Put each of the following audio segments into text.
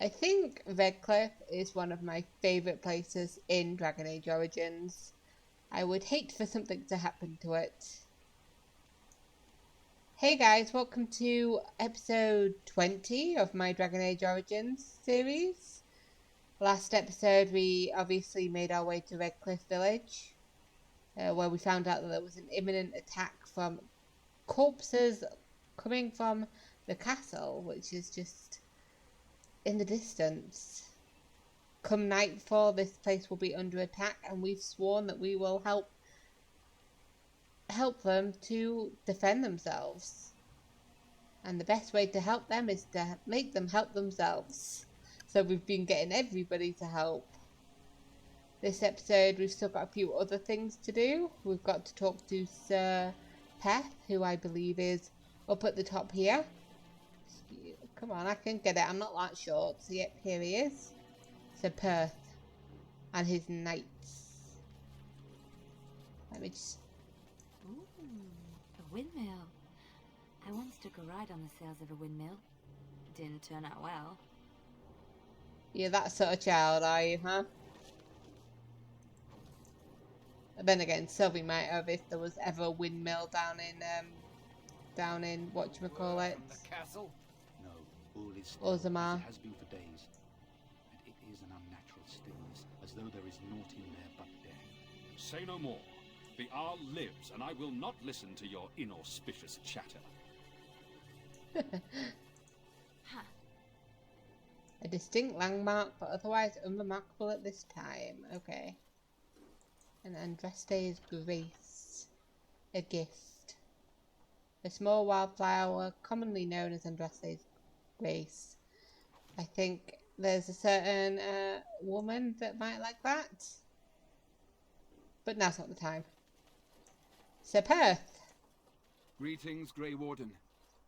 I think Redcliffe is one of my favourite places in Dragon Age Origins. I would hate for something to happen to it. Hey guys, welcome to episode 20 of my Dragon Age Origins series. Last episode we obviously made our way to Redcliffe Village, where we found out that there was an imminent attack from corpses coming from the castle, which is just in the distance. Come nightfall, this place will be under attack, and we've sworn that we will help them to defend themselves. And the best way to help them is to make them help themselves. So we've been getting everybody to help. This episode, we've still got a few other things to do. We've got to talk to Sir Perth, who I believe is up at the top here. Come on, I can get it. I'm not that short. So yep, here he is. Sir Perth and his knights. Let me just... Ooh, a windmill. I once took a ride on the sails of a windmill. Didn't turn out well. You're that sort of child, are you, huh? And then again, Sylvi might have if there was ever a windmill down in whatchamacallit? The castle? No, all is still Ozamar. as it has been for days. And it is an unnatural stillness, as though there is naught in there but death. Say no more. The Arl lives, and I will not listen to your inauspicious chatter. Ha! A distinct landmark, but otherwise unremarkable at this time. Okay. And Andraste's grace. A gift. A small wildflower, commonly known as Andraste's grace. I think there's a certain woman that might like that. But now's not the time. Sir Perth. Greetings, Grey Warden.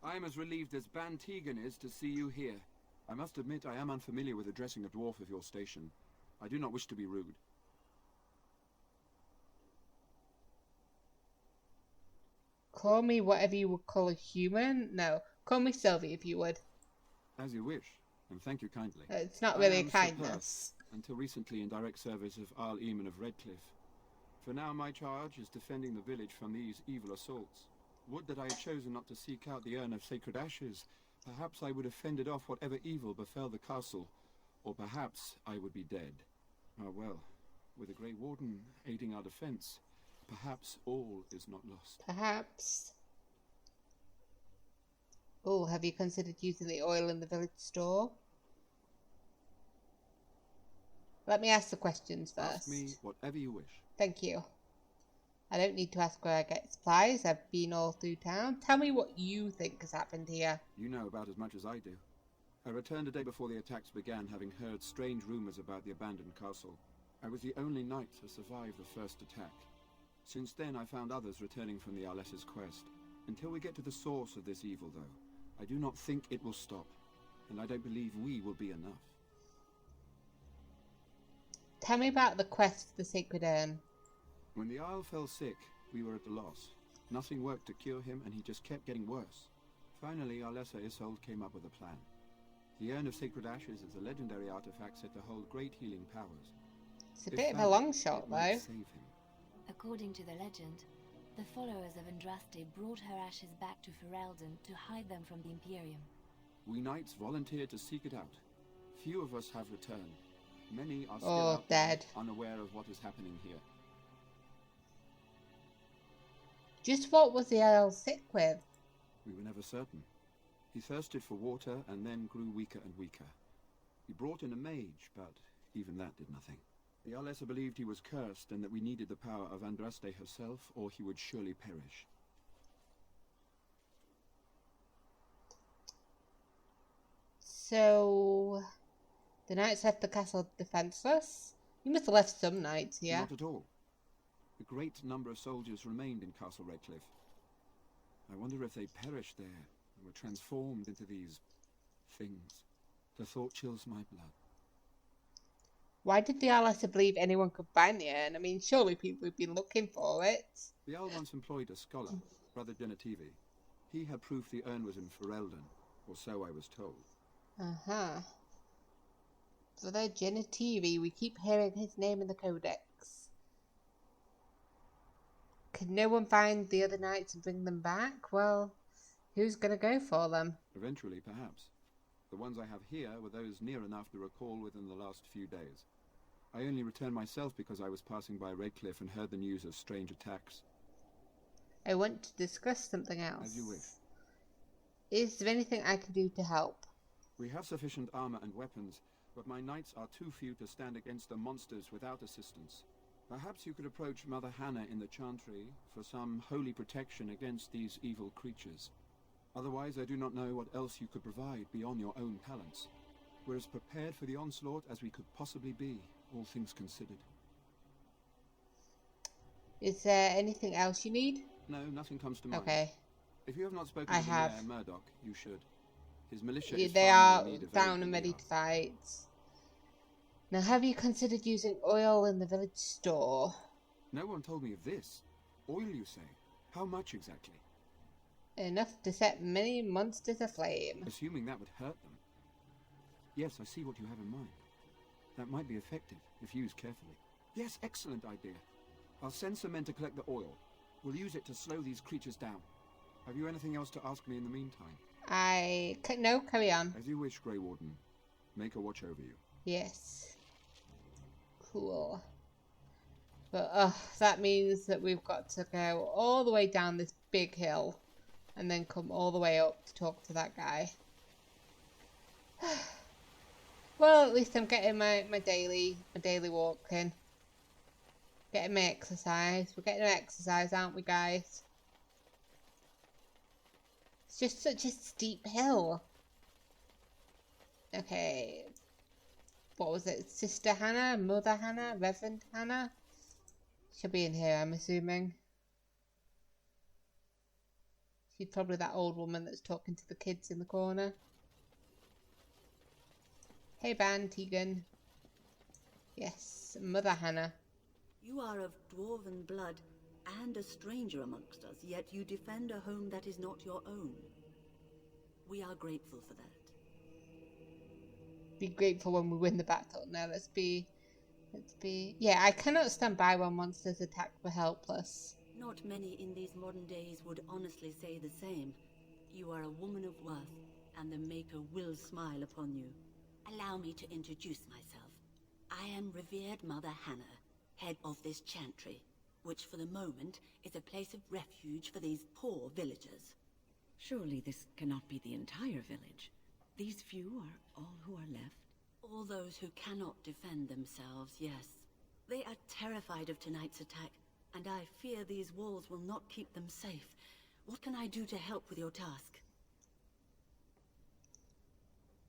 I am as relieved as Ban TeaGAN is to see you here. I must admit I am unfamiliar with addressing a dwarf of your station. I do not wish to be rude. Call me whatever you would call a human. No, call me Sylvi if you would. As you wish, and thank you kindly. It's not really I a am Sir kindness. Perth, until recently in direct service of Arl Eamon of Redcliffe. For now my charge is defending the village from these evil assaults. Would that I had chosen not to seek out the urn of sacred ashes. Perhaps I would have fended off whatever evil befell the castle, or perhaps I would be dead. Ah well, with the Grey Warden aiding our defence, perhaps all is not lost. Perhaps. Oh, have you considered using the oil in the village store? Let me ask the questions first. Ask me whatever you wish. Thank you. I don't need to ask where I get supplies. I've been all through town. Tell me what you think has happened here. You know about as much as I do. I returned a day before the attacks began, having heard strange rumours about the abandoned castle. I was the only knight to survive the first attack. Since then, I found others returning from the Arlessa's quest. Until we get to the source of this evil, though, I do not think it will stop, and I don't believe we will be enough. Tell me about the quest for the sacred urn. When the Isle fell sick, we were at a loss. Nothing worked to cure him, and he just kept getting worse. Finally, Arlessa Isolde came up with a plan. The Urn of Sacred Ashes is a legendary artifact said to hold great healing powers. It's a If bit of a found, long shot, it might though. save him. According to the legend, the followers of Andraste brought her ashes back to Ferelden to hide them from the Imperium. We knights volunteered to seek it out. Few of us have returned. Many are still Oh, out there, dead. unaware of what is happening here. Just what was the Earl sick with? We were never certain. He thirsted for water and then grew weaker and weaker. We brought in a mage, but even that did nothing. The Arlessa believed he was cursed and that we needed the power of Andraste herself, or he would surely perish. So, the knights left the castle defenceless? You must have left some knights here. Not at all. A great number of soldiers remained in Castle Redcliffe. I wonder if they perished there and were transformed into these things. The thought chills my blood. Why did the Arlessa believe anyone could find the urn? I mean, surely people have been looking for it. The Owl once employed a scholar, Brother Genetivi. He had proof the urn was in Ferelden, or so I was told. Uh-huh. Brother Genitivi. We keep hearing his name in the codex. Can no one find the other knights and bring them back? Well, who's gonna go for them? Eventually, perhaps. The ones I have here were those near enough to recall within the last few days. I only returned myself because I was passing by Redcliffe and heard the news of strange attacks. I want to discuss something else. As you wish. Is there anything I can do to help? We have sufficient armor and weapons, but my knights are too few to stand against the monsters without assistance. Perhaps you could approach Mother Hannah in the Chantry for some holy protection against these evil creatures. Otherwise, I do not know what else you could provide beyond your own talents. We're as prepared for the onslaught as we could possibly be, all things considered. Is there anything else you need? No, nothing comes to mind. Okay. If you have not spoken I to the have. Mayor Murdock, you should. His militia Yeah, is they far are more in need of down aid and than ready we to fight. Now, have you considered using oil in the village store? are. No one told me of this. Oil, you say? How much exactly? Enough to set many monsters aflame. Assuming that would hurt them. Yes, I see what you have in mind. That might be effective, if used carefully. Yes, excellent idea. I'll send some men to collect the oil. We'll use it to slow these creatures down. Have you anything else to ask me in the meantime? No, carry on. As you wish, Grey Warden. Make a watch over you. Yes. Cool. But, that means that we've got to go all the way down this big hill and then come all the way up to talk to that guy. Well, at least I'm getting my daily walk in. Getting my exercise. We're getting our exercise, aren't we, guys? It's just such a steep hill. Okay. What was it? Sister Hannah? Mother Hannah? Reverend Hannah? She'll be in here, I'm assuming. She's probably that old woman that's talking to the kids in the corner. Hey, Ban, TeaGAN. Yes, Mother Hannah. You are of dwarven blood and a stranger amongst us, yet you defend a home that is not your own. We are grateful for that. Be grateful when we win the battle. Now let's be... Yeah, I cannot stand by when monsters attack the helpless. Not many in these modern days would honestly say the same. You are a woman of worth, and the Maker will smile upon you. Allow me to introduce myself. I am revered Mother Hannah, head of this chantry, which for the moment is a place of refuge for these poor villagers. Surely this cannot be the entire village. These few are all who are left? All those who cannot defend themselves, yes. They are terrified of tonight's attack, and I fear these walls will not keep them safe. What can I do to help with your task?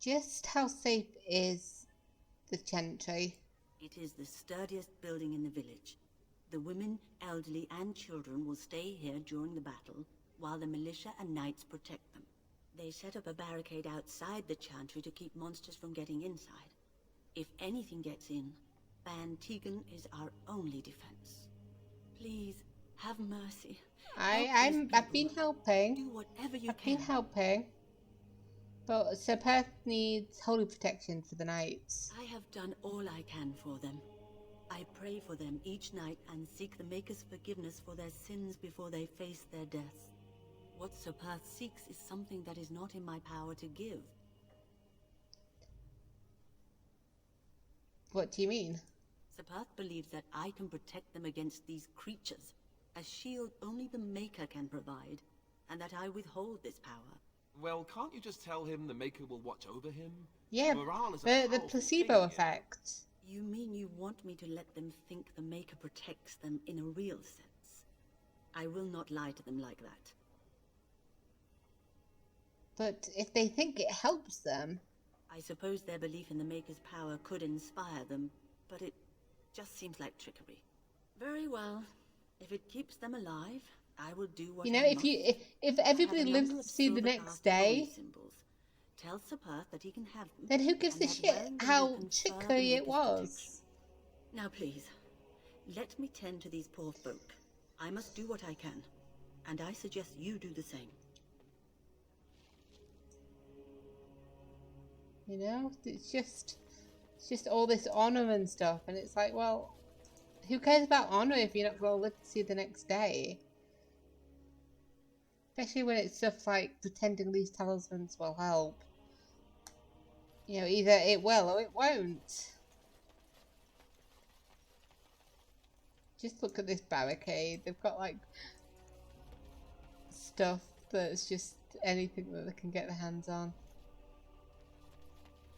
Just how safe is the chantry? It is the sturdiest building in the village. The women, elderly, and children will stay here during the battle, while the militia and knights protect them. They set up a barricade outside the chantry to keep monsters from getting inside. If anything gets in, Ban TeaGAN is our only defense. Please, have mercy. I've been helping. Do whatever you I've can. been helping. But Sir Perth needs holy protection for the knights. I have done all I can for them. I pray for them each night and seek the Maker's forgiveness for their sins before they face their deaths. What Sir Perth seeks is something that is not in my power to give. What do you mean? Sir Perth believes that I can protect them against these creatures, a shield only the Maker can provide, and that I withhold this power. Well, can't you just tell him the Maker will watch over him? Yeah, Morale is a the powerful placebo thing here. effect. You mean you want me to let them think the Maker protects them in a real sense? I will not lie to them like that. But if they think it helps them... I suppose their belief in the Maker's power could inspire them, but it just seems like trickery. Very well. If it keeps them alive, I will do what You know, I must. if everybody lives to see the next day, Tell Sir Perth that he can have them. then who gives and a that shit Wellington will how confer the trickery it Maker's was? protection. Now please, let me tend to these poor folk. I must do what I can, and I suggest you do the same. You know, it's It's just all this honor and stuff, and it's like, well, who cares about honor if you're not going to live to see the next day? Especially when it's stuff like pretending these talismans will help. You know, either it will or it won't. Just look at this barricade. They've got like stuff that's just anything that they can get their hands on.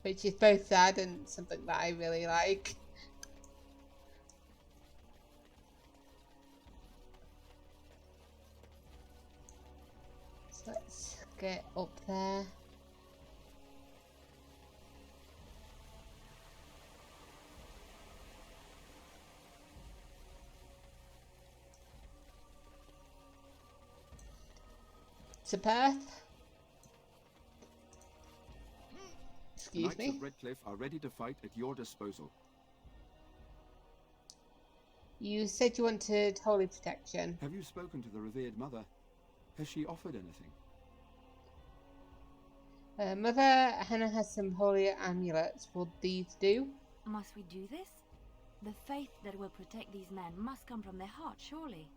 Which is both sad and something that I really like. So let's get up there. To Perth. Excuse The me. Knights of Redcliffe are ready to fight at your disposal. You said you wanted holy protection. Have you spoken to the revered mother? Has she offered anything? Mother Hannah has some holy amulets. Will these do? Must we do this? The faith that will protect these men must come from their heart, surely.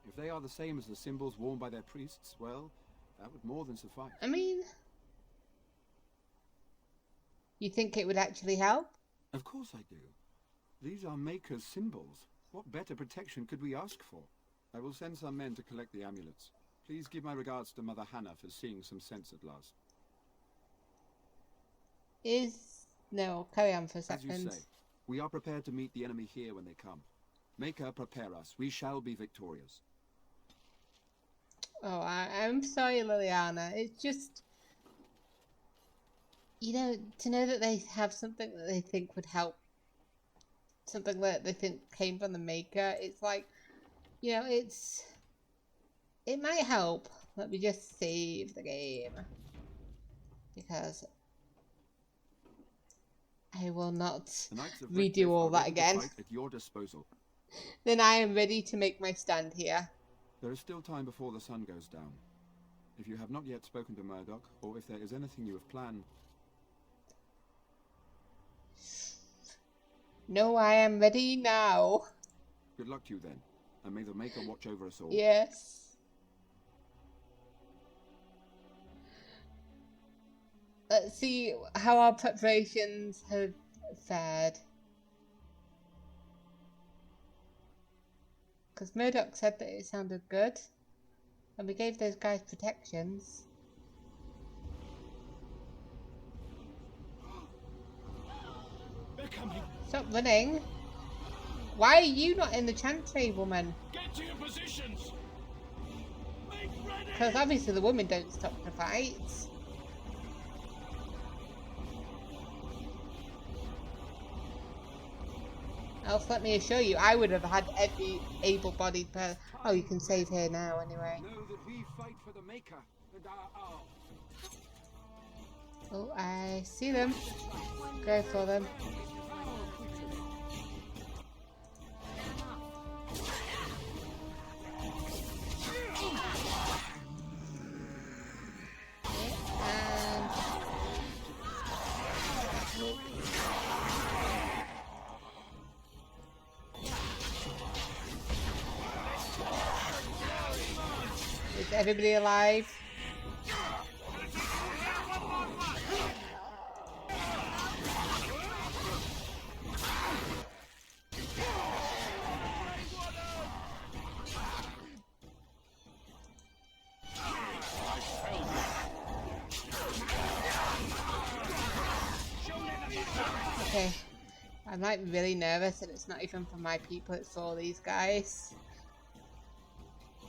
If they are the same as the symbols worn by their priests, well, that would more than suffice. I mean, you think it would actually help? Of course I do. These are Maker's symbols. What better protection could we ask for? I will send some men to collect the amulets. Please give my regards to Mother Hannah for seeing some sense at last. No, carry on for a second. As you say, we are prepared to meet the enemy here when they come. Maker, prepare us. We shall be victorious. Oh, I'm sorry, Liliana. It's just, you know, to know that they have something that they think would help, something that they think came from the Maker, it's like, you know, it might help. Let me just save the game. Because I will not redo all that again. At your disposal. Then I am ready to make my stand here. There is still time before the sun goes down. If you have not yet spoken to Murdock, or if there is anything you have planned... No, I am ready now. Good luck to you then, and may the Maker watch over us all. Yes. Let's see how our preparations have fared. Because Murdock said that it sounded good. And we gave those guys protections. They're coming. Stop running. Why are you not in the chantry, woman? Get to your positions. Make ready. Because obviously the women don't stop the fights. Else, let me assure you, I would have had every able-bodied person. Oh, you can save here now, anyway. Know that we fight for the Maker and our arms. Oh, I see them. Go for them. Is everybody alive? Okay, I'm like really nervous and it's not even for my people, it's for all these guys.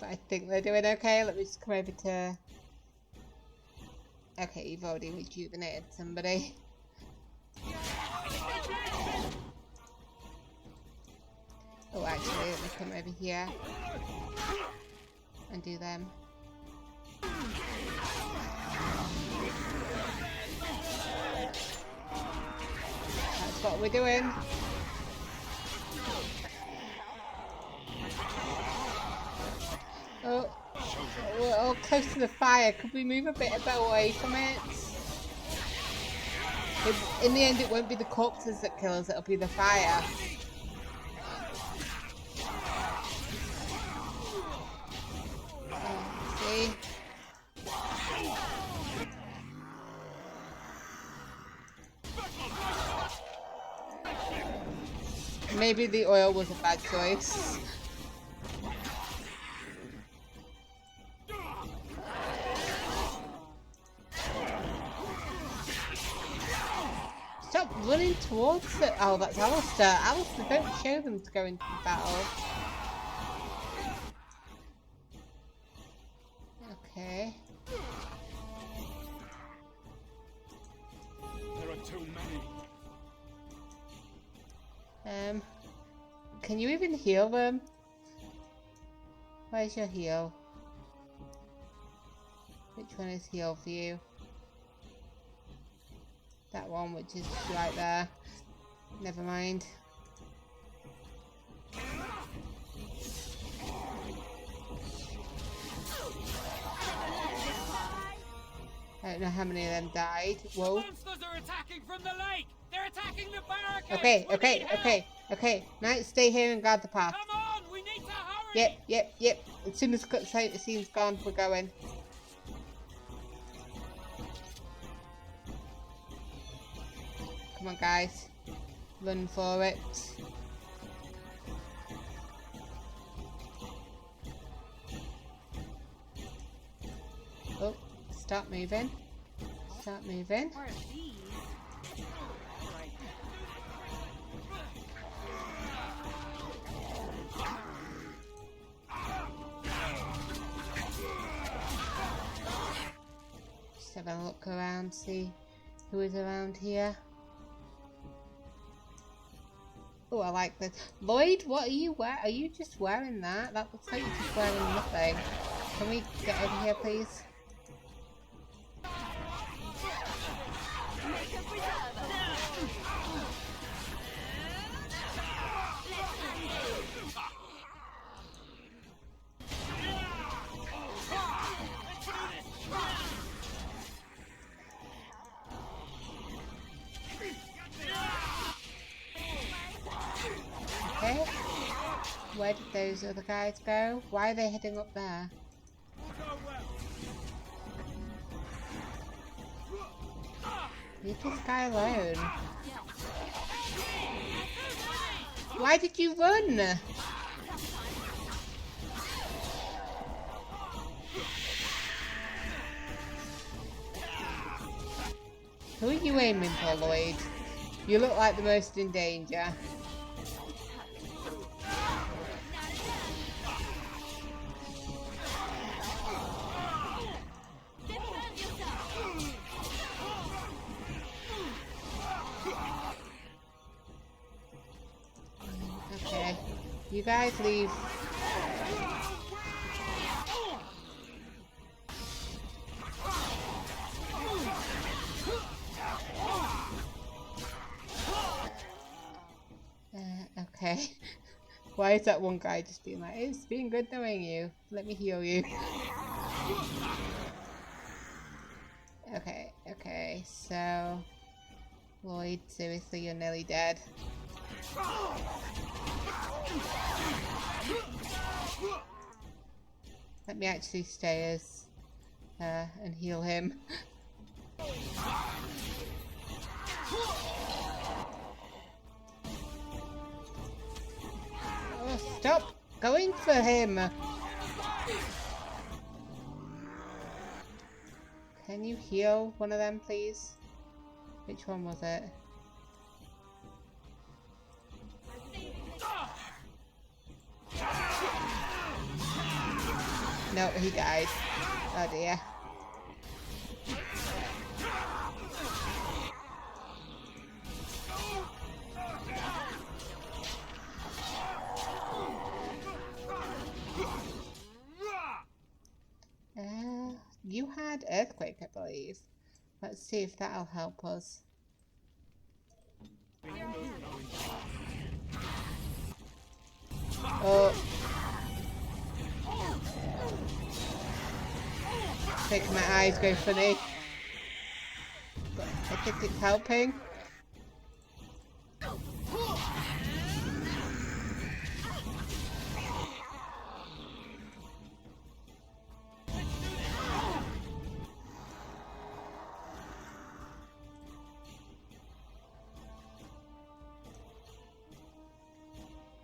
But I think they're doing okay. Let me just come over to... Okay, you've already rejuvenated somebody. Oh, actually, let me come over here and do them. That's what we're doing. Oh, we're all close to the fire. Could we move a bit away from it? In the end, it won't be the corpses that kill us, it'll be the fire. See? Maybe the oil was a bad choice. Stop running towards it. Oh, that's Alistair. Alistair, don't show them to go into the battle. Okay. There are too many. Can you even heal them? Where's your heal? Which one is heal for you? That one, which is right there. Never mind. I don't know how many of them died. Whoa. Monsters are attacking from the lake! They're attacking the barricades! Okay. Knights, stay here and guard the path. Come on! We need to hurry! Yep. As soon as the cutscene's gone, we're going. Come on, guys. Run for it. Oh, start moving. Start moving. Or these. Just have a look around, see who is around here. Oh, I like this. Lloyd, what are you wearing? Are you just wearing that? That looks like you're just wearing nothing. Can we get over here, please? Okay. Where did those other guys go? Why are they heading up there? Leave this guy alone. Why did you run? Who are you aiming for, Lloyd? You look like the most in danger. Okay, you guys leave. Okay. Why is that one guy just being like, it's been good knowing you. Let me heal you. Okay, so Lloyd, seriously, you're nearly dead. Let me actually stay as and heal him. Oh, stop going for him! Can you heal one of them, please? Which one was it? No, he died. Oh dear. You had earthquake, I believe. Let's see if that'll help us. Oh. Make my eyes go funny. think it's helping.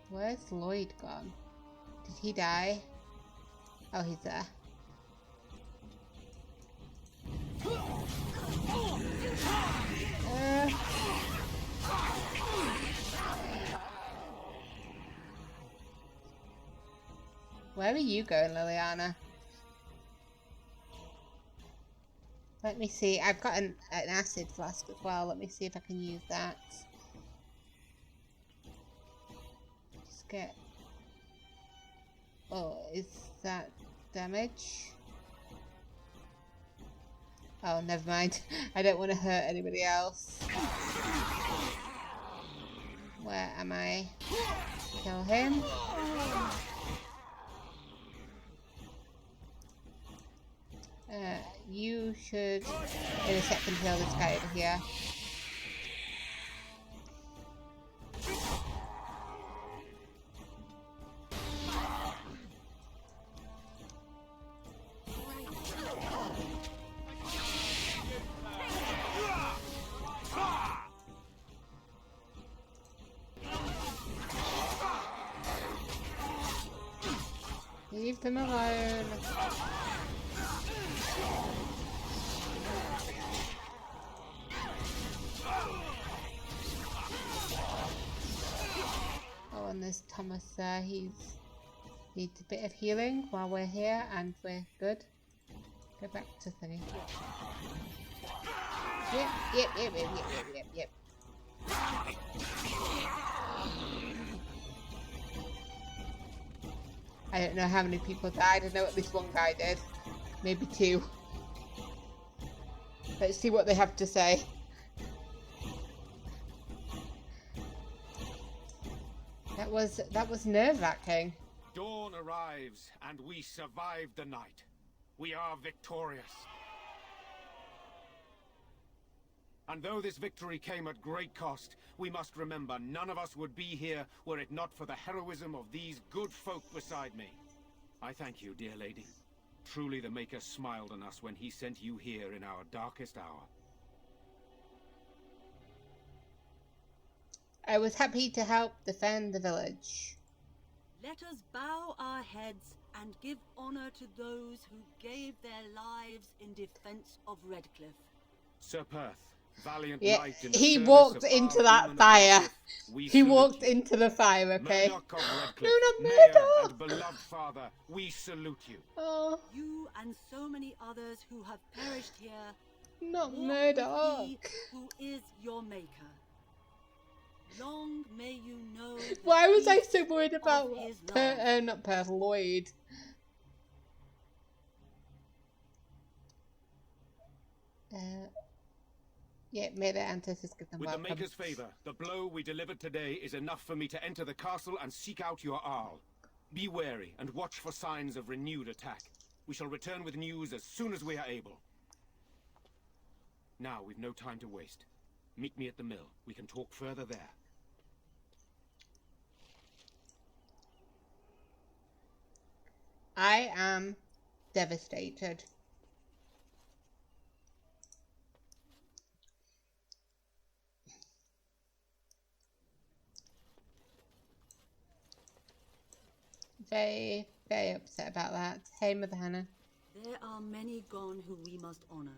Where's Lloyd gone? Did he die? Oh, he's there. Where are you going, Liliana? Let me see. I've got an acid flask as well. Let me see if I can use that. Just get... Oh, is that damage? Oh, never mind. I don't want to hurt anybody else. Where am I? Kill him. You should, in a second, kill this guy over here. Leave them alone. Oh, and there's Thomas there. He needs a bit of healing while we're here, and we're good. Go back to thingy. Yep. I don't know how many people died. I know at least one guy did. Maybe two. Let's see what they have to say. That was nerve-wracking. Dawn arrives, and we survive the night. We are victorious. And though this victory came at great cost, we must remember none of us would be here were it not for the heroism of these good folk beside me. I thank you, dear lady. Truly the Maker smiled on us when he sent you here in our darkest hour. I was happy to help defend the village. Let us bow our heads and give honor to those who gave their lives in defense of Redcliffe. Sir Perth, valiant Yeah, knight in the he service walked of into our that women of fire. Redcliffe, we He salute walked you. into the fire, okay? Murdock of Redcliffe, No, not Mayor Murdock! and beloved father, we salute you. Oh, You and so many others who have perished here, not walk with Murdock. he who is your Maker. Long may you know the Why was I peace so worried about of his love. not Perth, Lloyd? Yeah, made it Antis give them With welcome. the Maker's favor, the blow we delivered today is enough for me to enter the castle and seek out your Arl. Be wary and watch for signs of renewed attack. We shall return with news as soon as we are able. Now, we've no time to waste. Meet me at the mill. We can talk further there. I am devastated. Very, very upset about that. Hey, Mother Hannah. There are many gone who we must honor.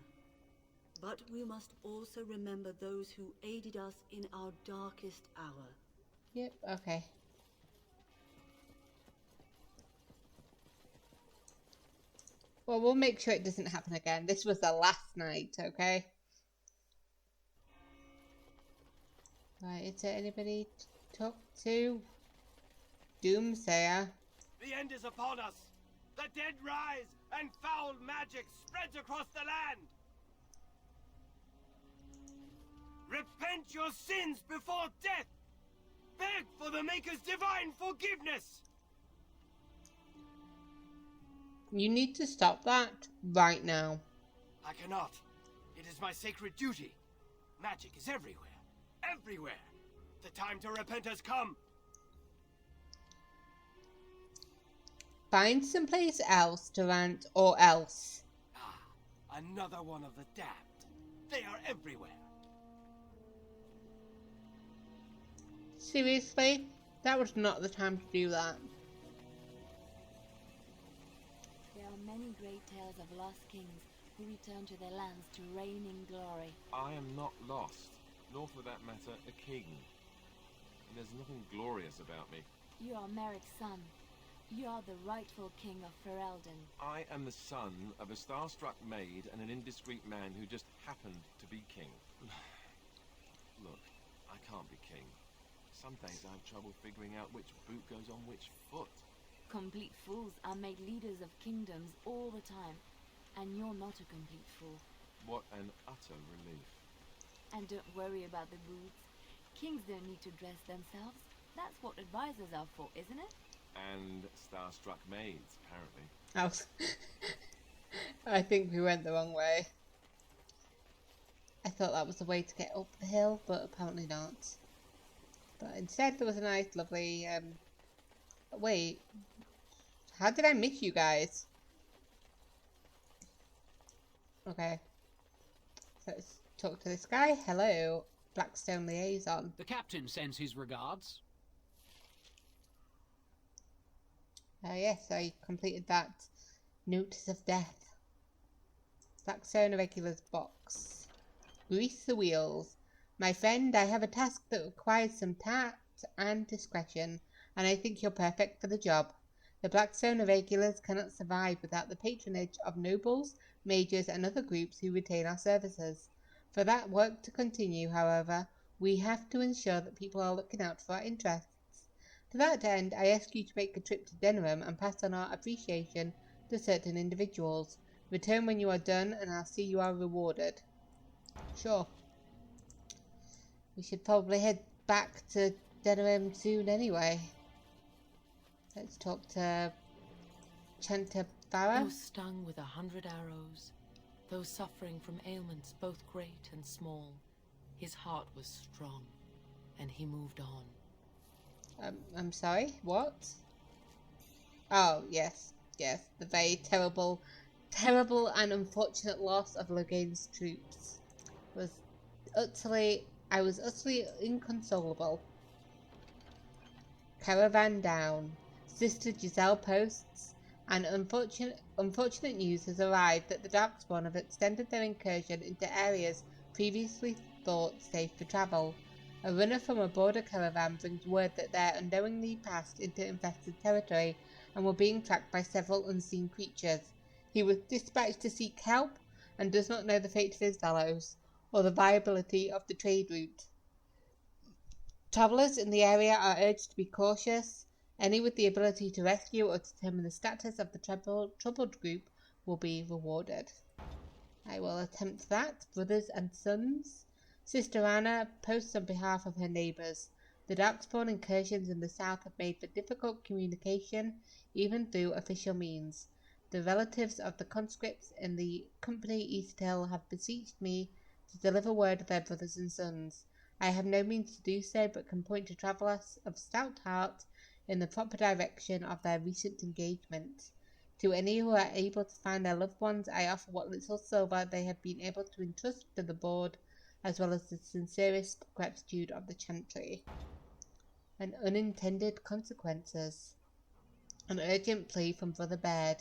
But we must also remember those who aided us in our darkest hour. Yep, okay. Well, we'll make sure it doesn't happen again. This was the last night, okay? Right, is there anybody to talk to? Doomsayer. The end is upon us. The dead rise, and foul magic spreads across the land. Repent your sins before death. Beg for the Maker's divine forgiveness. You need to stop that right now. I cannot. It is my sacred duty. Magic is everywhere. Everywhere. The time to repent has come. Find someplace else to rant, or else. Ah, another one of the damned. They are everywhere. Seriously? That was not the time to do that. There are many great tales of lost kings who return to their lands to reign in glory. I am not lost, nor for that matter a king. And there's nothing glorious about me. You are Merrick's son. You are the rightful king of Ferelden. I am the son of a star-struck maid and an indiscreet man who just happened to be king. Look, I can't be king. Some days I have trouble figuring out which boot goes on which foot. Complete fools are made leaders of kingdoms all the time, and you're not a complete fool. What an utter relief. And don't worry about the boots. Kings don't need to dress themselves. That's what advisors are for, isn't it? And star-struck maids, apparently. I think we went the wrong way. I thought that was the way to get up the hill, but apparently not. But instead there was a nice, lovely, wait. How did I miss you guys? Okay. So let's talk to this guy. Hello, Blackstone Liaison. The captain sends his regards. Yes, I completed that notice of death. Blackstone Irregular's box. Grease the wheels. My friend, I have a task that requires some tact and discretion, and I think you're perfect for the job. The Blackstone Irregulars cannot survive without the patronage of nobles, mages, and other groups who retain our services. For that work to continue, however, we have to ensure that people are looking out for our interests. To that end, I ask you to make a trip to Denham and pass on our appreciation to certain individuals. Return when you are done, and I'll see you are rewarded. Sure. We should probably head back to Denham soon anyway. Let's talk to Enchanted. Though stung with 100 arrows, though suffering from ailments both great and small, his heart was strong, and he moved on. I'm sorry, what? Oh, yes, the very terrible and unfortunate loss of Logain's troops I was utterly inconsolable. Caravan down. Sister Giselle posts, and unfortunate news has arrived that the Darkspawn have extended their incursion into areas previously thought safe for travel. A runner from a border caravan brings word that they are unknowingly passed into infested territory and were being tracked by several unseen creatures. He was dispatched to seek help and does not know the fate of his fellows or the viability of the trade route. Travellers in the area are urged to be cautious. Any with the ability to rescue or determine the status of the troubled group will be rewarded. I will attempt that, brothers and sons. Sister Anna posts on behalf of her neighbours. The Darkspawn incursions in the south have made for difficult communication, even through official means. The relatives of the conscripts in the company East Hill have beseeched me to deliver word of their brothers and sons. I have no means to do so, but can point to travellers of stout heart in the proper direction of their recent engagement. To any who are able to find their loved ones, I offer what little silver they have been able to entrust to the board, as well as the sincerest gratitude of the Chantry. And unintended consequences. An urgent plea from Brother Baird.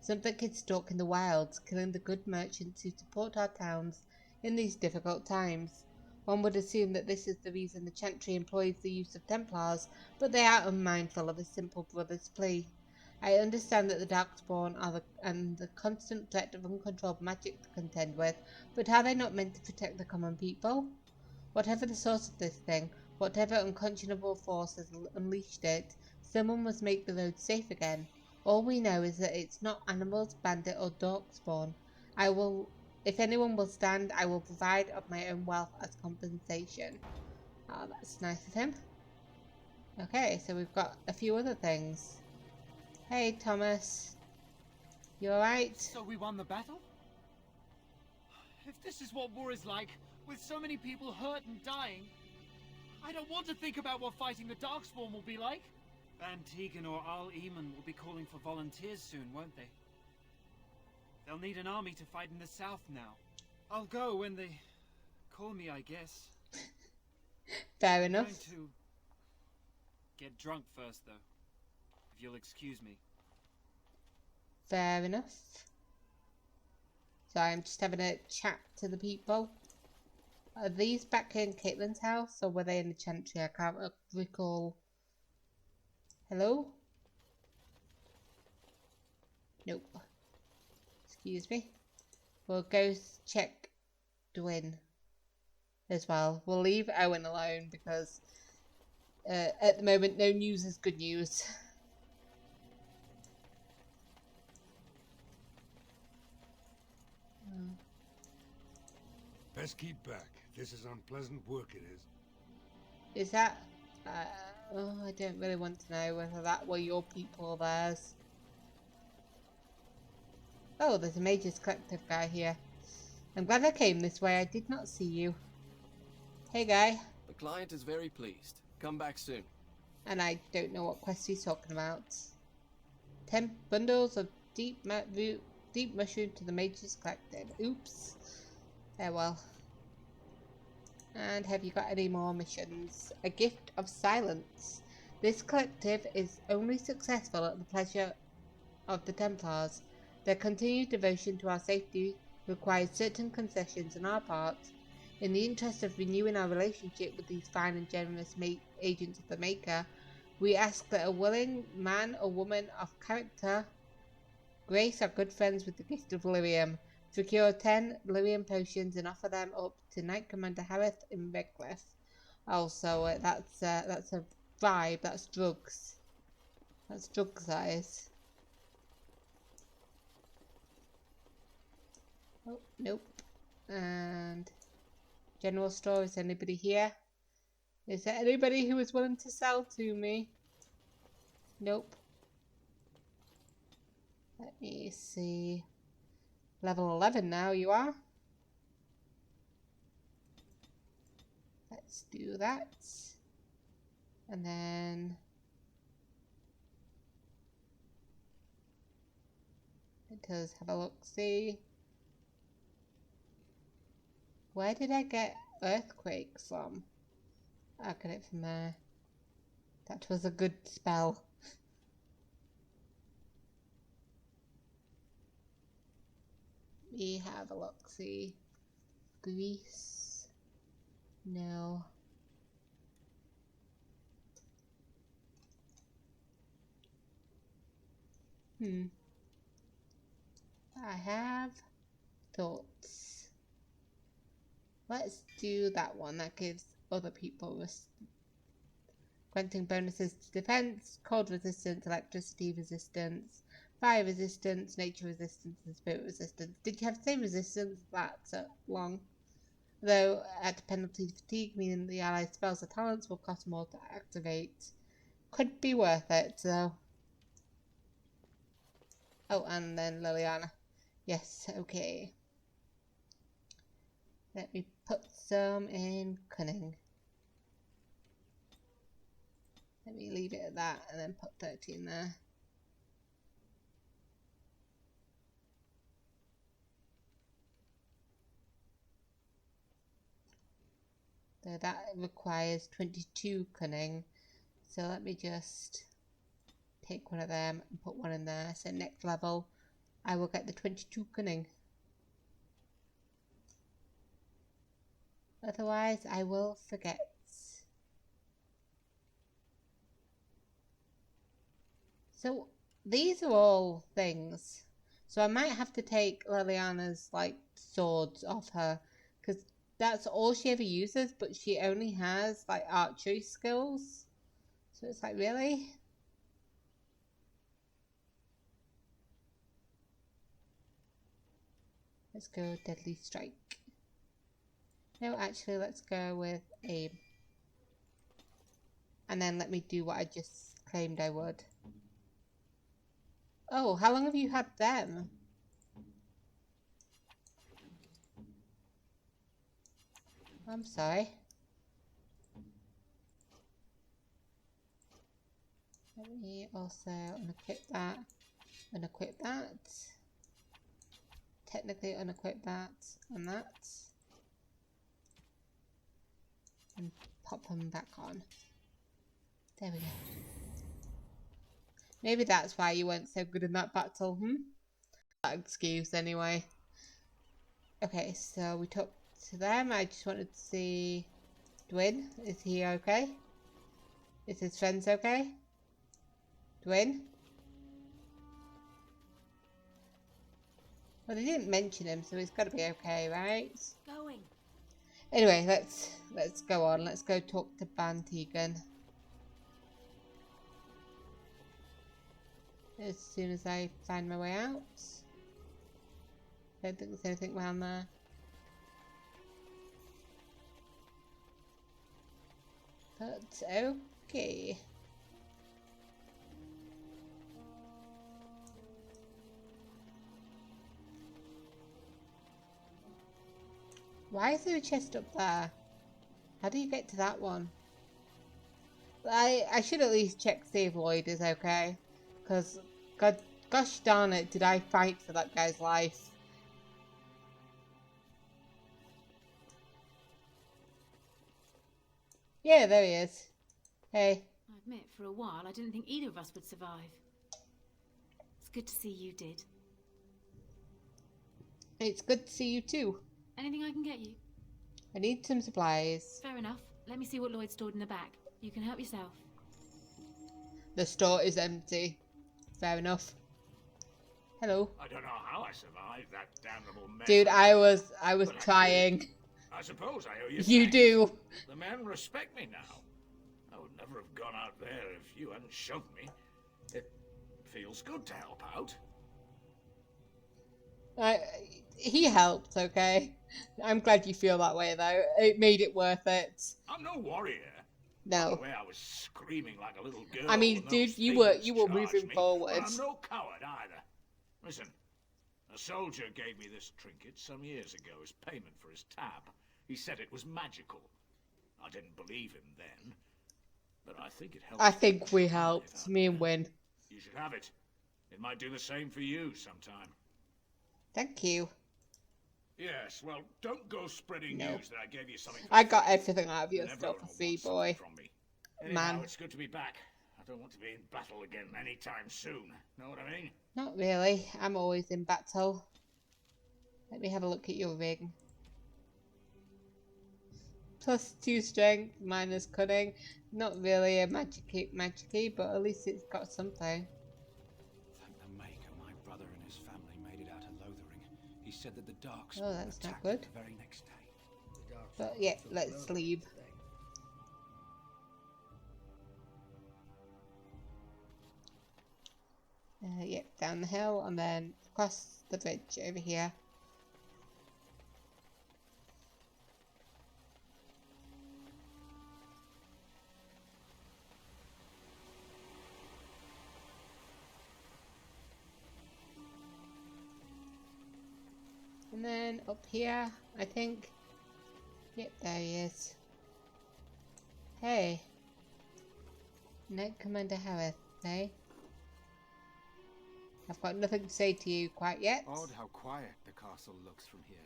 Something is stalking in the wilds, killing the good merchants who support our towns in these difficult times. One would assume that this is the reason the Chantry employs the use of Templars, but they are unmindful of a simple brother's plea. I understand that the Darkspawn are the constant threat of uncontrolled magic to contend with, but are they not meant to protect the common people? Whatever the source of this thing, whatever unconscionable force has unleashed it, someone must make the roads safe again. All we know is that it's not animals, bandit, or Darkspawn. If anyone will stand, I will provide of my own wealth as compensation. Oh, that's nice of him. Okay, so we've got a few other things. Hey, Thomas. You alright? So we won the battle? If this is what war is like, With so many people hurt and dying, I don't want to think about what fighting the Darkspawn will be like. Van TeaGAN or Al Eamon will be calling for volunteers soon, won't they? They'll need an army to fight in the south now. I'll go when they call me, I guess. Fair I'm enough. going to get drunk first, though. If you'll excuse me. Fair enough. So I'm just having a chat to the people. Are these back in Caitlin's house, or were they in the Chantry? I can't recall. Hello? Nope. Excuse me. We'll go check Dwyn as well. We'll leave Owen alone because at the moment no news is good news. Best keep back. This is unpleasant work, it is. Is that... oh, I don't really want to know whether that were your people or theirs. Oh, there's a Mages Collective guy here. I'm glad I came this way. I did not see you. Hey, guy. The client is very pleased. Come back soon. And I don't know what quest he's talking about. 10 bundles of deep mushroom to the Mages Collective. Oops. Oh well. And have you got any more missions? A gift of silence. This collective is only successful at the pleasure of the Templars. Their continued devotion to our safety requires certain concessions on our part. In the interest of renewing our relationship with these fine and generous agents of the Maker, we ask that a willing man or woman of character grace our good friends with the gift of lyrium. Secure 10 lyrium potions and offer them up to Knight Commander Harith in Redcliffe. Also, that's a bribe. That's drugs. That's drugs, that is. Oh, nope. And general store, is anybody here? Is there anybody who is willing to sell to me? Nope. Let me see. Level 11 now, you are. Let's do that. And then it does have a look-see. Where did I get Earthquake from? I got it from there. That was a good spell. We have a look-see. Grease. No. I have thoughts. Let's do that one. That gives other people granting bonuses to defense, cold resistance, electricity resistance, fire resistance, nature resistance, and spirit resistance. Did you have the same resistance? That's long. Though at penalty fatigue, meaning the allied spells or talents will cost more to activate. Could be worth it, though. Oh, and then Liliana. Yes, okay. Let me put some in cunning. Let me leave it at that and then put 30 in there. So that requires 22 cunning. So let me just take one of them and put one in there. So next level, I will get the 22 cunning. Otherwise, I will forget. So these are all things. So I might have to take Liliana's like swords off her, because that's all she ever uses, but she only has like archery skills. So it's like, really? Let's go Deadly Strike. No, actually, let's go with Aim. And then let me do what I just claimed I would. Oh, how long have you had them? I'm sorry. Let me also unequip that. Unequip that. Technically unequip that and that. And pop them back on. There we go. Maybe that's why you weren't so good in that battle, That excuse anyway. Okay, so we talked to them. I just wanted to see Dwyn. Is he okay? Is his friends okay? Dwyn? Well, they didn't mention him, so he's got to be okay, right? Going. Anyway, let's go on. Let's go talk to TeaGAN. As soon as I find my way out. Don't think there's anything around there. But okay. Why is there a chest up there? How do you get to that one? I should at least check to see if Lloyd is okay. Because, gosh darn it, did I fight for that guy's life. Yeah, there he is. Hey. I admit, for a while, I didn't think either of us would survive. It's good to see you did. It's good to see you too. Anything I can get you? I need some supplies. Fair enough. Let me see what Lloyd stored in the back. You can help yourself. The store is empty. Fair enough. Hello. I don't know how I survived that damnable mess. Dude, I was But trying. I suppose I owe you You thanks. do. The men respect me now. I would never have gone out there if you hadn't shoved me. It feels good to help out. He helped, okay? I'm glad you feel that way, though. It made it worth it. I'm no warrior. No. By the way, I was screaming like a little girl. I mean, when dude, those you were things moving charged me, forward. But I'm no coward either. Listen, a soldier gave me this trinket some years ago as payment for his tab. He said it was magical. I didn't believe him then, but I think it helped. I think we helped. Me and Win. You should have it. It might do the same for you sometime. Thank you. Yes, well, don't go spreading No. news that I gave you something. I got everything out of your And stuff everyone for free, wants boy. something from me. Anyhow, Man. it's good to be back. I don't want to be in battle again anytime soon. Know what I mean? Not really. I'm always in battle. Let me have a look at your ring. +2 strength, minus cunning. Not really a magic-y, but at least it's got something. Thank the Maker, my brother and his family made it out of Lothering. He said that the dark Oh, that's not attacked good. the very next day. But yeah, let's leave. Yep, down the hill and then across the bridge over here. And then up here, I think. Yep, there he is. Hey. Knight Commander Harris, eh? I've got nothing to say to you quite yet. Odd how quiet the castle looks from here.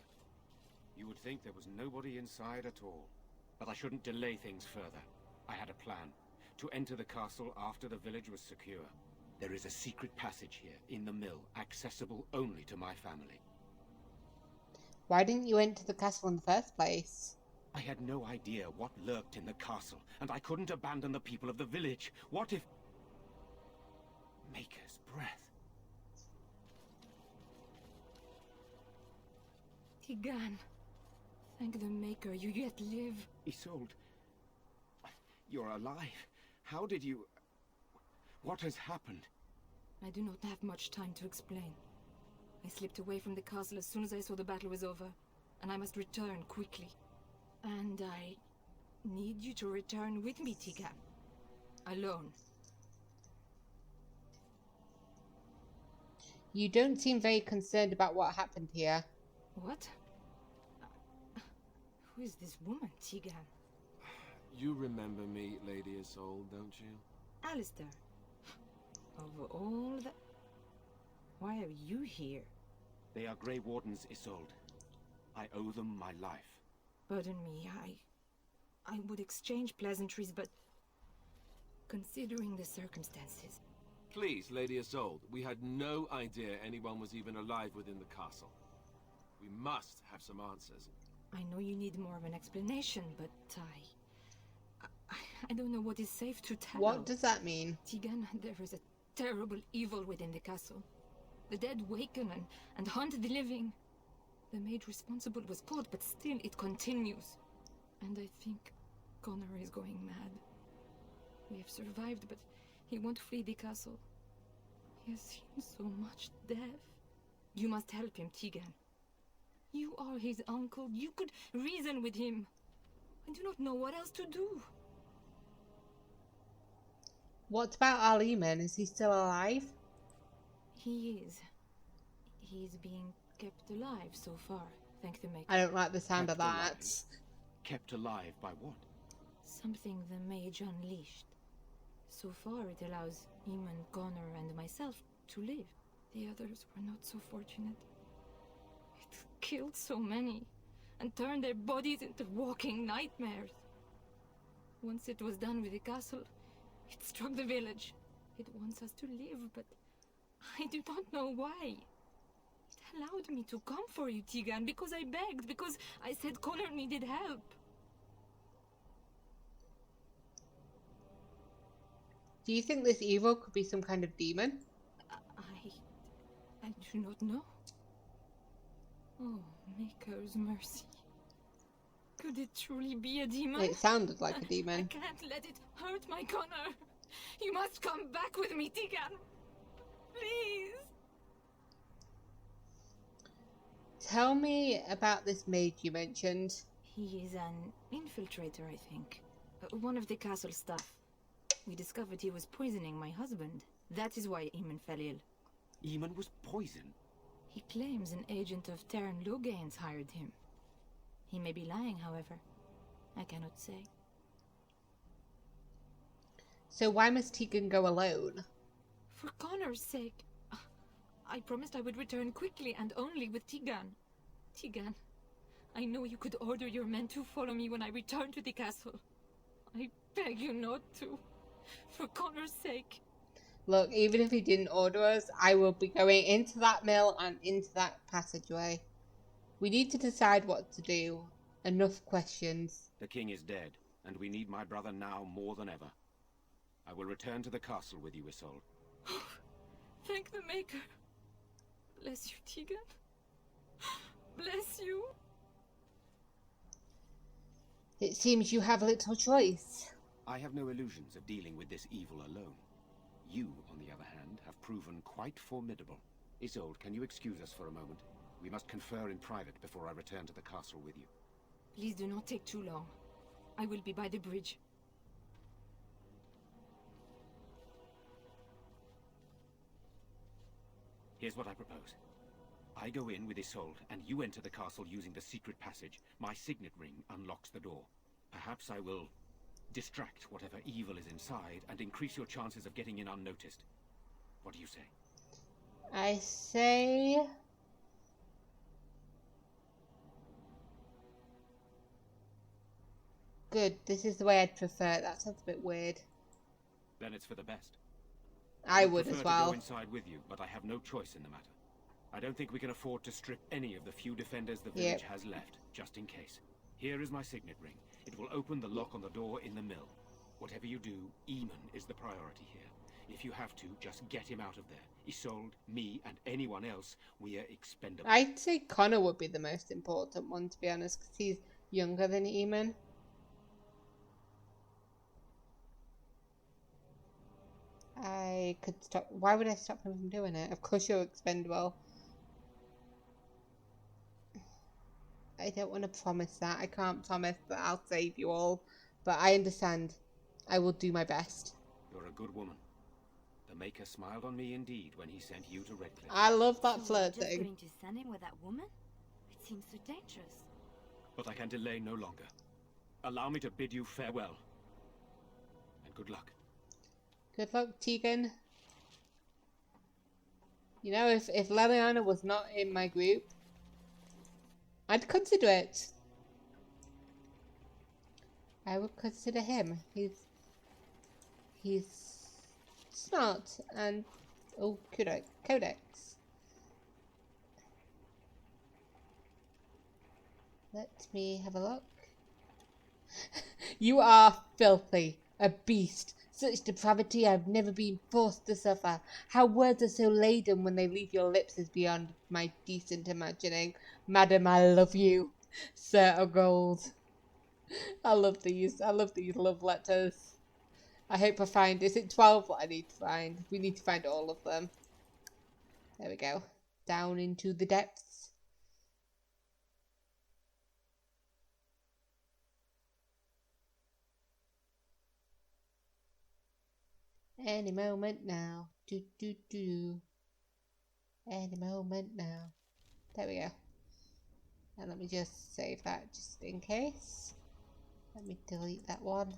You would think there was nobody inside at all. But I shouldn't delay things further. I had a plan. To enter the castle after the village was secure. There is a secret passage here, in the mill, accessible only to my family. Why didn't you enter the castle in the first place? I had no idea what lurked in the castle, and I couldn't abandon the people of the village. What if... Maker's breath. TeaGAN. Thank the Maker, you yet live. Isolde. You're alive. How did you... What has happened? I do not have much time to explain. I slipped away from the castle as soon as I saw the battle was over, and I must return quickly. And I need you to return with me, TeaGAN. Alone. You don't seem very concerned about what happened here. What? Who is this woman, TeaGAN? You remember me, Lady Isolde, don't you? Alistair. Of all the... Why are you here? They are Grey Wardens, Isolde. I owe them my life. Pardon me, I would exchange pleasantries, but... considering the circumstances... Please, Lady Isolde, we had no idea anyone was even alive within the castle. We must have some answers. I know you need more of an explanation, but I don't know what is safe to tell. What does that mean? TeaGAN, there is a terrible evil within the castle. The dead waken and haunt the living. The maid responsible was caught, but still it continues. And I think Connor is going mad. We have survived, but he won't flee the castle. He has seen so much death. You must help him, TeaGAN. You are his uncle. You could reason with him. I do not know what else to do. What about Al Eamon? Is he still alive? He is. He is being kept alive so far, thank the Maker. I don't like the sound of Kept that. alive? Kept alive by what? Something the mage unleashed. So far it allows Eamon, Connor and myself to live. The others were not so fortunate. It killed so many and turned their bodies into walking nightmares. Once it was done with the castle, it struck the village. It wants us to live, but I do not know why. It allowed me to come for you, TeaGAN, because I begged, because I said Connor needed help. Do you think this evil could be some kind of demon? I do not know. Oh, Maker's mercy. Could it truly be a demon? It sounded like a I demon. can't let it hurt my Connor. You must come back with me, TeaGAN. Please. Tell me about this maid you mentioned. He is an infiltrator, I think. One of the castle staff. We discovered he was poisoning my husband. That is why Eamon fell ill. Eamon was poisoned? He claims an agent of Terran Logains hired him. He may be lying, however. I cannot say. So why must TeaGAN go alone? For Connor's sake. I promised I would return quickly and only with TeaGAN. TeaGAN, I know you could order your men to follow me when I return to the castle. I beg you not to. For Connor's sake. Look, even if he didn't order us, I will be going into that mill and into that passageway. We need to decide what to do. Enough questions. The king is dead, and we need my brother now more than ever. I will return to the castle with you, Isolde. Thank the Maker. Bless you, TeaGAN. Bless you. It seems you have little choice. I have no illusions of dealing with this evil alone. You, on the other hand, have proven quite formidable. Isolde, can you excuse us for a moment? We must confer in private before I return to the castle with you. Please do not take too long. I will be by the bridge. Here's what I propose. I go in with Isolde, and you enter the castle using the secret passage. My signet ring unlocks the door. Perhaps I will distract whatever evil is inside and increase your chances of getting in unnoticed. What do you say? I say... Good, this is the way I'd prefer it. That sounds a bit weird. Then it's for the best. I would prefer as well. to go inside with you, but I have no choice in the matter. I don't think we can afford to strip any of the few defenders the village has left, just in case. Here is my signet ring. It will open the lock on the door in the mill. Whatever you do, Eamon is the priority here. If you have to, just get him out of there. Isolde, me, and anyone else, we are expendable. I'd say Connor would be the most important one, to be honest, because he's younger than Eamon. I could stop. Why would I stop him from doing it? Of course you're expendable. I don't want to promise that. I can't promise that I'll save you all. But I understand. I will do my best. You're a good woman. The Maker smiled on me indeed when he sent you to Redcliffe. I love that So flirt we're just thing. going to send him with that woman? It seems so dangerous. but I can delay no longer. Allow me to bid you farewell. And good luck. Good luck, TeaGAN. You know, if Leliana was not in my group, I'd consider it. I would consider him. He's smart and codex. Let me have a look. You are filthy, a beast. Such depravity I've never been forced to suffer. How words are so laden when they leave your lips is beyond my decent imagining. Madam, I love you. Sir of Gold. I love these love letters. I hope I find, is it 12 what I need to find? We need to find all of them. There we go. Down into the depths. Any moment now. Do do do. Any moment now. There we go. And let me just save that just in case. Let me delete that one.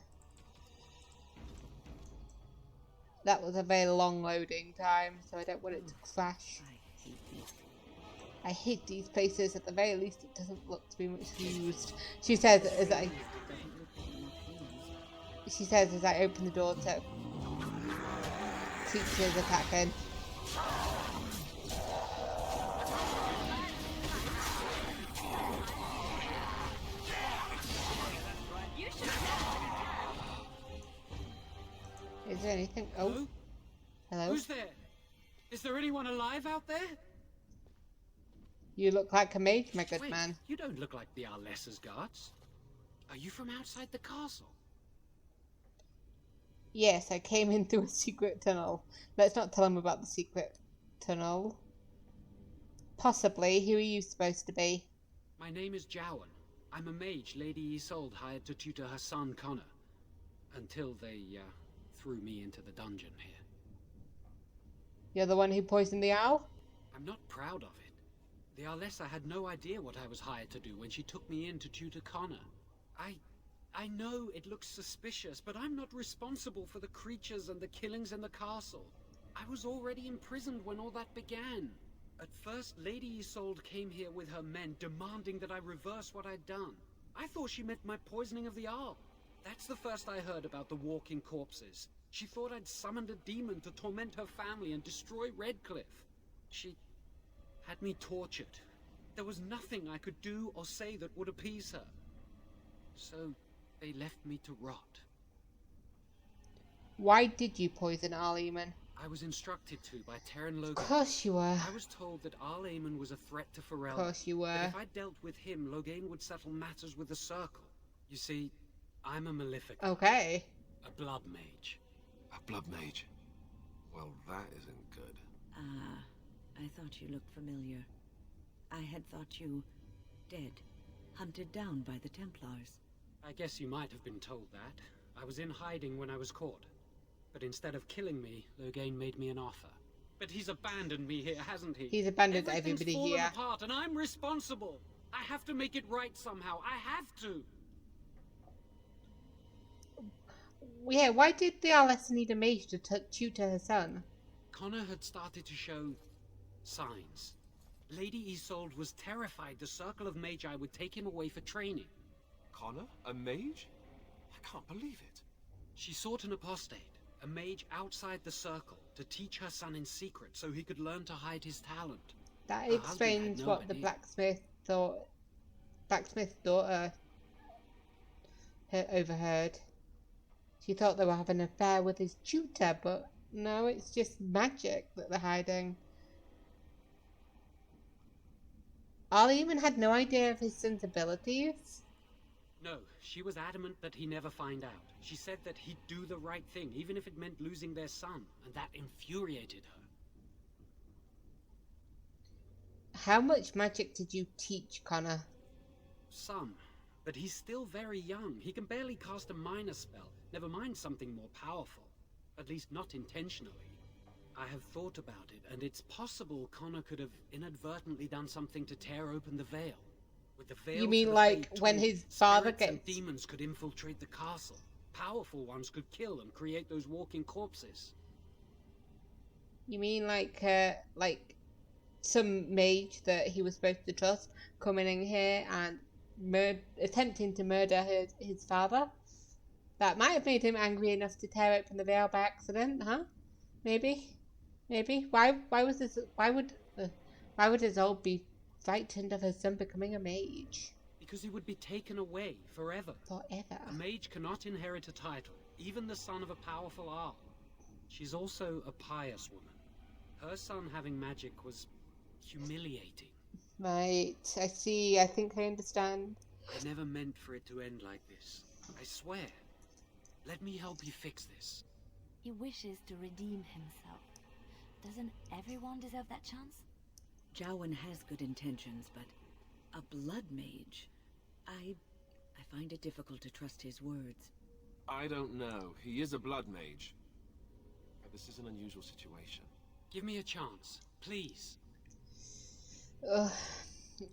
That was a very long loading time, so I don't want it to crash. I hate these places. At the very least, it doesn't look to be much used. She says as I open the door to creatures attacking. Is there anything? Oh. Hello? Hello? Who's there? Is there anyone alive out there? You look like a mage, my good Wait, man. You don't look like the Arlessa's guards. Are you from outside the castle? Yes, I came in through a secret tunnel. Let's not tell him about the secret tunnel. Possibly. Who are you supposed to be? My name is Jowan. I'm a mage Lady Isolde hired to tutor her son Connor. Until they, threw me into the dungeon here. You're the one who poisoned the owl? I'm not proud of it. The Arlessa had no idea what I was hired to do when she took me in to tutor Connor. I know it looks suspicious, but I'm not responsible for the creatures and the killings in the castle. I was already imprisoned when all that began. At first, Lady Isolde came here with her men, demanding that I reverse what I'd done. I thought she meant my poisoning of the owl. That's the first I heard about the walking corpses. She thought I'd summoned a demon to torment her family and destroy Redcliffe. She had me tortured. There was nothing I could do or say that would appease her. So they left me to rot. Why did you poison Al-Eamon? I was instructed to by Terran Logan. Of course you were. I was told that Al-Eamon was a threat to Pharrell. Of course you were. That if I dealt with him, Logain would settle matters with the Circle. You see, I'm a Maleficant. Okay. A blood mage. A blood mage? Well, that isn't good. Ah, I thought you looked familiar. I had thought you dead, hunted down by the Templars. I guess you might have been told that. I was in hiding when I was caught. But instead of killing me, Logain made me an offer. But he's abandoned me here, hasn't he? He's abandoned everybody fallen here. Apart, and I'm responsible. I have to make it right somehow. I have to. Yeah, why did the Arlessa need a mage to tutor her son? Connor had started to show signs. Lady Isolde was terrified the Circle of Magi would take him away for training. Connor? A mage? I can't believe it. She sought an apostate, a mage outside the Circle, to teach her son in secret so he could learn to hide his talent. That Her explains husband had no what the idea. blacksmith's daughter overheard. She thought they were having an affair with his tutor, but no, it's just magic that they're hiding. Al-Eamon had no idea of his son's abilities. No, she was adamant that he never find out. She said that he'd do the right thing, even if it meant losing their son, and that infuriated her. How much magic did you teach Connor? Some, but he's still very young. He can barely cast a minor spell, never mind something more powerful. At least not intentionally. I have thought about it, and it's possible Connor could have inadvertently done something to tear open the veil. With the veil You to mean the like Fae when torn, his father spirits and gets... demons could infiltrate the castle. Powerful ones could kill and create those walking corpses. You mean like some mage that he was supposed to trust coming in here and attempting to murder his father? That might have made him angry enough to tear open the veil by accident, huh? Maybe. Why would Isolde be frightened of her son becoming a mage? Because he would be taken away forever. Forever. A mage cannot inherit a title, even the son of a powerful Arl. She's also a pious woman. Her son having magic was humiliating. Right, I see. I think I understand. I never meant for it to end like this. I swear. Let me help you fix this. He wishes to redeem himself. Doesn't everyone deserve that chance? Jowan has good intentions, but a blood mage... I find it difficult to trust his words. I don't know. He is a blood mage. But this is an unusual situation. Give me a chance, please.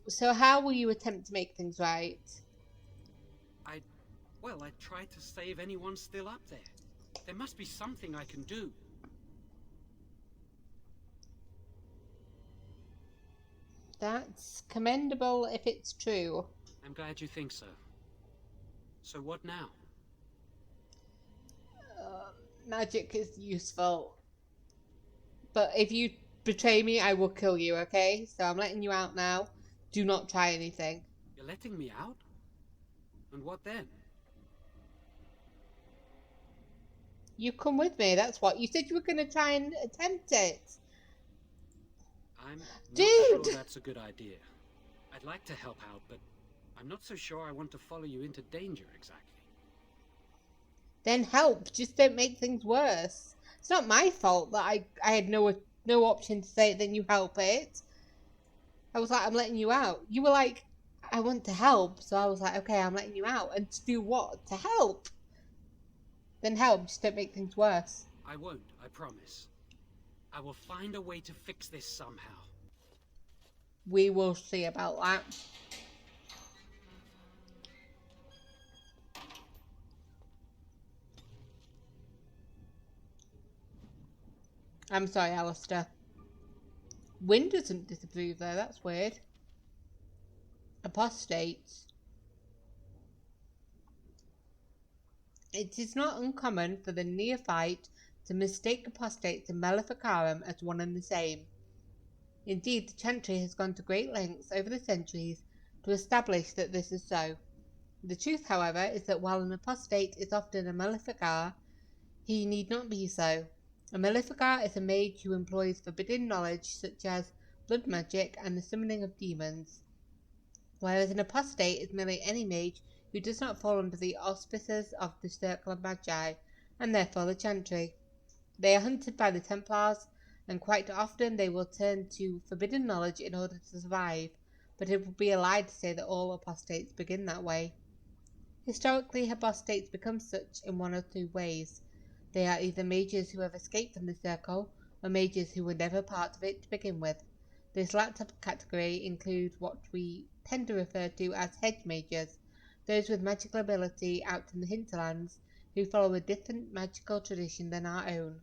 So how will you attempt to make things right? Well, I tried to save anyone still up there. There must be something I can do. That's commendable if it's true. I'm glad you think so. So what now? Magic is useful. But if you betray me, I will kill you, okay? So I'm letting you out now. Do not try anything. You're letting me out? And what then? You come with me, that's what. You said you were going to try and attempt it. I'm Dude! not sure that's a good idea. I'd like to help out, but I'm not so sure I want to follow you into danger exactly. Then help. Just don't make things worse. It's not my fault that I had no option to say it, then you help it. I was like, I'm letting you out. You were like, I want to help. So I was like, okay, I'm letting you out. And to do what? To help. Then help. Just don't make things worse. I won't, I promise. I will find a way to fix this somehow. We will see about that. I'm sorry, Alistair. Wynne doesn't disapprove though, that's weird. Apostates. It is not uncommon for the neophyte to mistake apostates and Maleficarum as one and the same. Indeed, the Chantry has gone to great lengths over the centuries to establish that this is so. The truth, however, is that while an apostate is often a Maleficar, he need not be so. A Maleficar is a mage who employs forbidden knowledge such as blood magic and the summoning of demons, whereas an apostate is merely any mage who does not fall under the auspices of the Circle of Magi, and therefore the Chantry. They are hunted by the Templars, and quite often they will turn to forbidden knowledge in order to survive, but it would be a lie to say that all apostates begin that way. Historically, apostates become such in one or two ways. They are either mages who have escaped from the Circle, or mages who were never part of it to begin with. This latter category includes what we tend to refer to as hedge mages, those with magical ability out in the hinterlands who follow a different magical tradition than our own.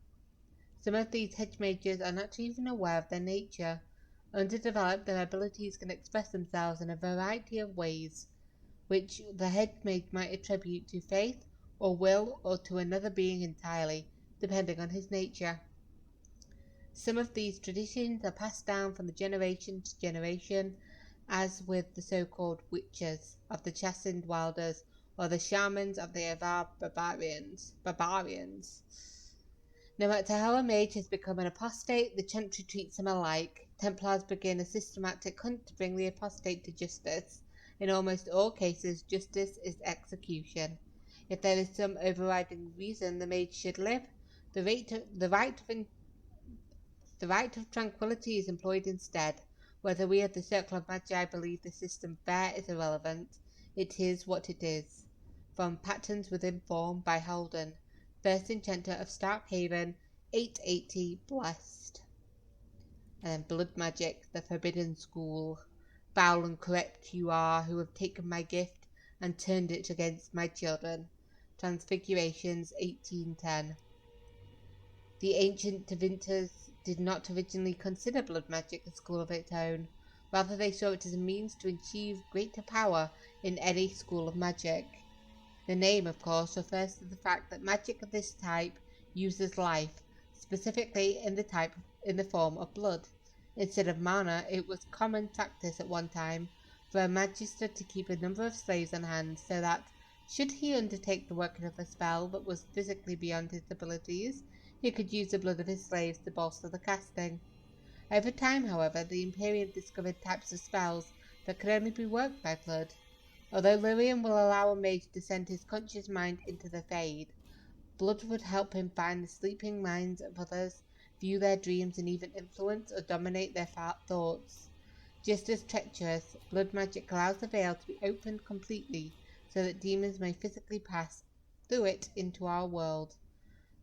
Some of these hedge mages are not even aware of their nature. Underdeveloped, their abilities can express themselves in a variety of ways, which the hedge mage might attribute to faith, or will, or to another being entirely, depending on his nature. Some of these traditions are passed down from generation to generation, as with the so-called witches of the chastened wilders, or the shamans of the Avar barbarians. No matter how a mage has become an apostate, the Chantry treats them alike. Templars begin a systematic hunt to bring the apostate to justice. In almost all cases, justice is execution. If there is some overriding reason the mage should live, the right of tranquility is employed instead. Whether we of the Circle of Magi believe the system fair is irrelevant. It is what it is. From Patterns Within Form by Holden, First Enchanter of Starkhaven, 880 Blessed. And then Blood Magic, The Forbidden School foul and corrupt you are who have taken my gift and turned it against my children. Transfigurations 1810. The ancient divinters did not originally consider blood magic a school of its own. Rather, they saw it as a means to achieve greater power in any school of magic. The name, of course, refers to the fact that magic of this type uses life, specifically in the form of blood. Instead of mana, it was common practice at one time for a magister to keep a number of slaves on hand so that, should he undertake the working of a spell that was physically beyond his abilities, he could use the blood of his slaves to bolster the casting. Over time, however, the Imperium discovered types of spells that could only be worked by blood. Although Lyrian will allow a mage to send his conscious mind into the Fade, blood would help him find the sleeping minds of others, view their dreams, and even influence or dominate their thoughts. Just as treacherous, blood magic allows the veil to be opened completely so that demons may physically pass through it into our world.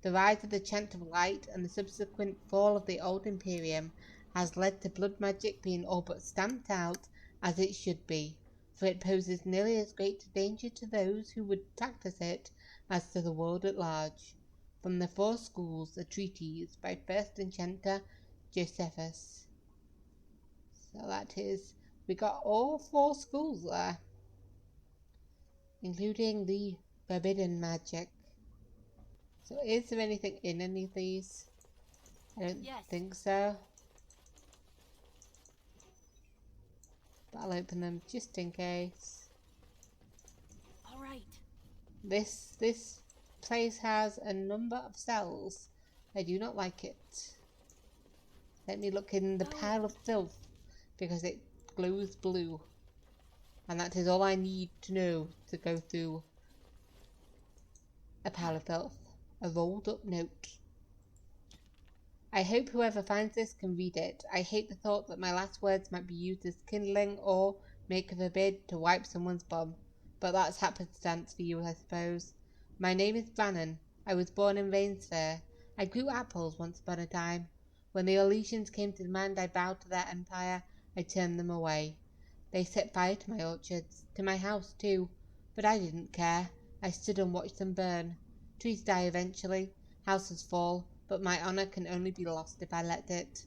The rise of the Chant of Light and the subsequent fall of the old Imperium has led to blood magic being all but stamped out as it should be, for it poses nearly as great a danger to those who would practice it as to the world at large. From the Four Schools, a treatise by First Enchanter Josephus. So that is, we got all 4 schools there, including the forbidden magic. So is there anything in any of these? I don't think so. But I'll open them just in case. Alright. This place has a number of cells. I do not like it. Let me look in the pile of filth because it glows blue. And that is all I need to know to go through a pile of filth. A rolled up note. I hope whoever finds this can read it. I hate the thought that my last words might be used as kindling or make of a bid to wipe someone's bum. But that's happenstance for you, I suppose. My name is Brannan. I was born in Rainsfair. I grew apples once upon a time. When the Orlesians came to demand I bow to their empire, I turned them away. They set fire to my orchards, to my house too, but I didn't care. I stood and watched them burn. Trees die eventually, houses fall, but my honour can only be lost if I let it.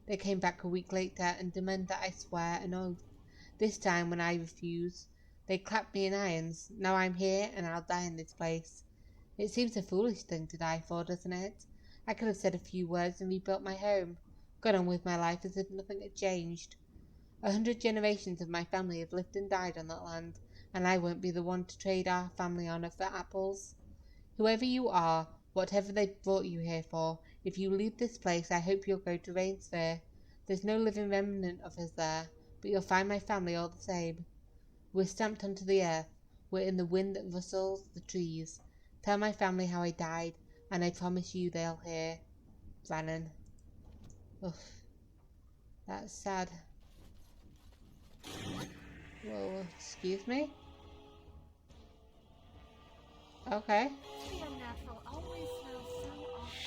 They came back a week later and demanded that I swear an oath. This time, when I refused, they clapped me in irons. Now I'm here, and I'll die in this place. It seems a foolish thing to die for, doesn't it? I could have said a few words and rebuilt my home, gone on with my life as if nothing had changed. 100 generations of my family have lived and died on that land, and I won't be the one to trade our family honour for apples. Whoever you are, whatever they brought you here for, if you leave this place, I hope you'll go to Rainsfair. There's no living remnant of us there, but you'll find my family all the same. We're stamped onto the earth. We're in the wind that rustles the trees. Tell my family how I died, and I promise you they'll hear. Brannan. Oof. That's sad. Whoa, excuse me? Okay. The unnatural always smells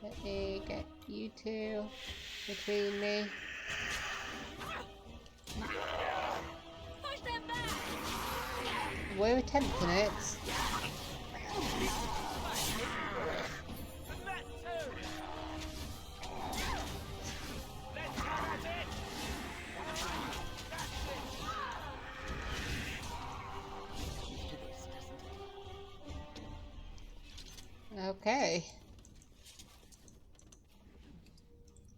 so Let me get you two between me. Push them back! We're attempting it. Okay.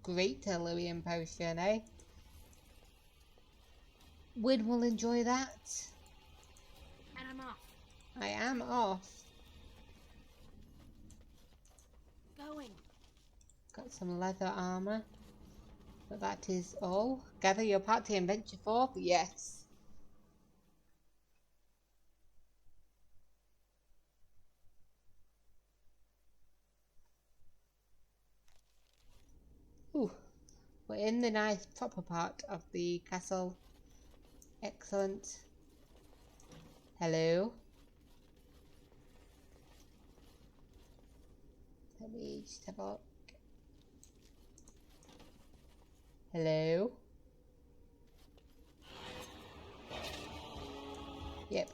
Great Illyrian potion, eh? Win will enjoy that. And I'm off. I am off. Going. Got some leather armor. But that is all. Gather your party and venture forth? Yes. Ooh. We're in the nice proper part of the castle. Excellent. Hello. Let me just have a look. Hello? Yep.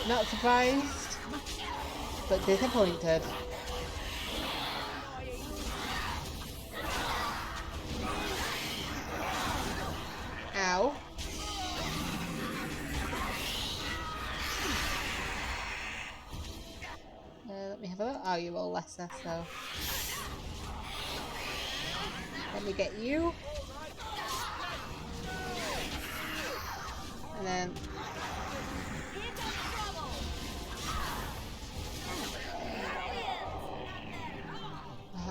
Not surprised, but disappointed. Ow. Let me have a look. Oh, you're all lesser, so... Let me get you. And then...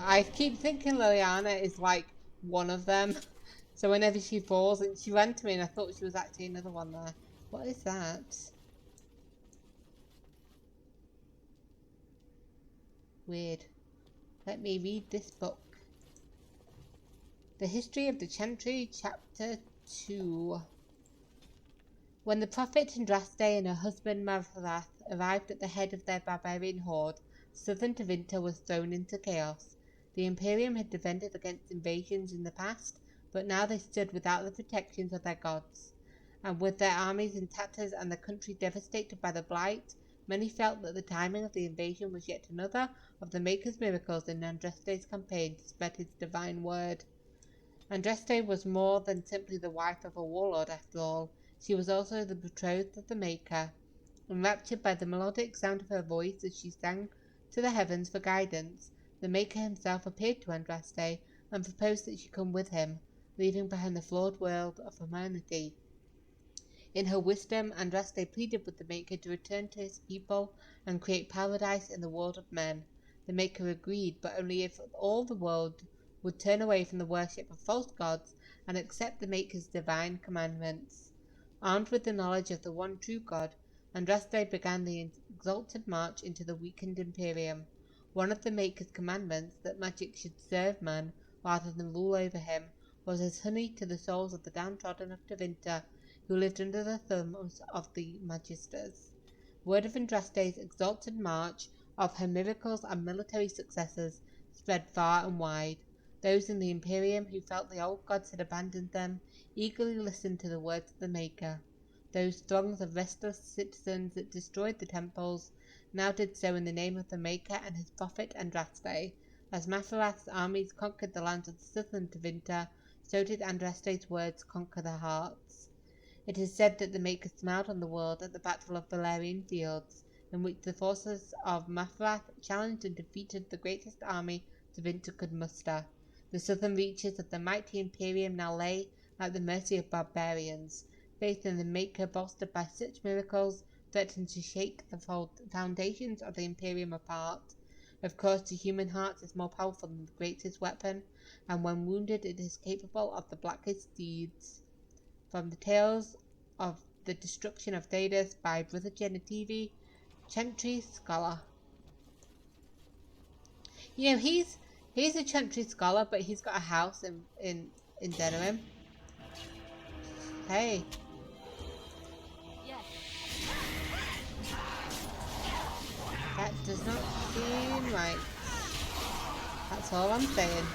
I keep thinking Liliana is like one of them. So whenever she falls, and she ran to me and I thought she was actually another one there. What is that? Weird. Let me read this book. The History of the Chantry, Chapter 2. When the prophet Andraste and her husband Mavrath arrived at the head of their barbarian horde, southern Tevinter was thrown into chaos. The Imperium had defended against invasions in the past, but now they stood without the protections of their gods. And with their armies in tatters and the country devastated by the blight, many felt that the timing of the invasion was yet another of the Maker's miracles in Andraste's campaign to spread his divine word. Andraste was more than simply the wife of a warlord after all. She was also the betrothed of the Maker. Enraptured by the melodic sound of her voice as she sang to the heavens for guidance, the Maker himself appeared to Andraste and proposed that she come with him, leaving behind the flawed world of humanity. In her wisdom, Andraste pleaded with the Maker to return to his people and create paradise in the world of men. The Maker agreed, but only if all the world would turn away from the worship of false gods and accept the Maker's divine commandments. Armed with the knowledge of the one true God, Andraste began the exalted march into the weakened Imperium. One of the Maker's commandments, that magic should serve man rather than rule over him, was as honey to the souls of the downtrodden of Tevinter, who lived under the thumbs of the Magisters. Word of Andraste's exalted march, of her miracles and military successes, spread far and wide. Those in the Imperium who felt the old gods had abandoned them eagerly listened to the words of the Maker. Those throngs of restless citizens that destroyed the temples now did so in the name of the Maker and his prophet Andraste. As Mafarath's armies conquered the lands of the southern Tevinter, so did Andraste's words conquer their hearts. It is said that the Maker smiled on the world at the Battle of Valerian Fields, in which the forces of Mafarath challenged and defeated the greatest army Tevinter could muster. The southern reaches of the mighty Imperium now lay at the mercy of barbarians. Faith in the Maker, bolstered by such miracles, threatened to shake the foundations of the Imperium apart. Of course, the human heart is more powerful than the greatest weapon, and when wounded it is capable of the blackest deeds. From the Tales of the Destruction of Thedas by Brother Genitivi, Chantry Scholar. You know, he's a Chantry Scholar, but he's got a house in Denerim. Hey. That does not seem right. That's all I'm saying.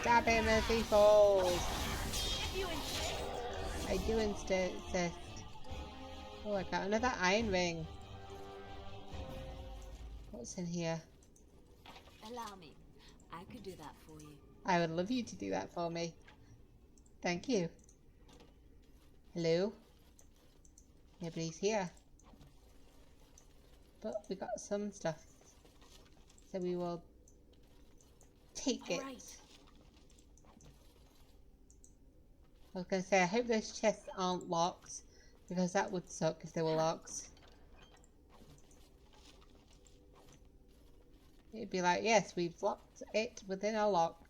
Stab him as he falls. I do insist. Oh, I got another iron ring. What's in here? Allow me. I could do that for you. I would love you to do that for me. Thank you. Hello? Nobody's here. But we got some stuff. So we will take it. Right. I was going to say, I hope those chests aren't locked, because that would suck if they were locked. It'd be like, yes, we've locked it within our lock.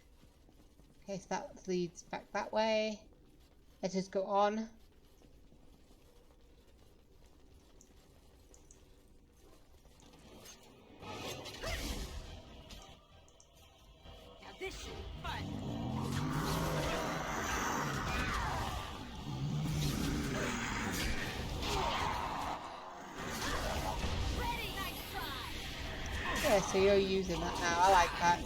Okay, so that leads back that way. Let's just go on. Now this should be fun. so you're using that now. I like that.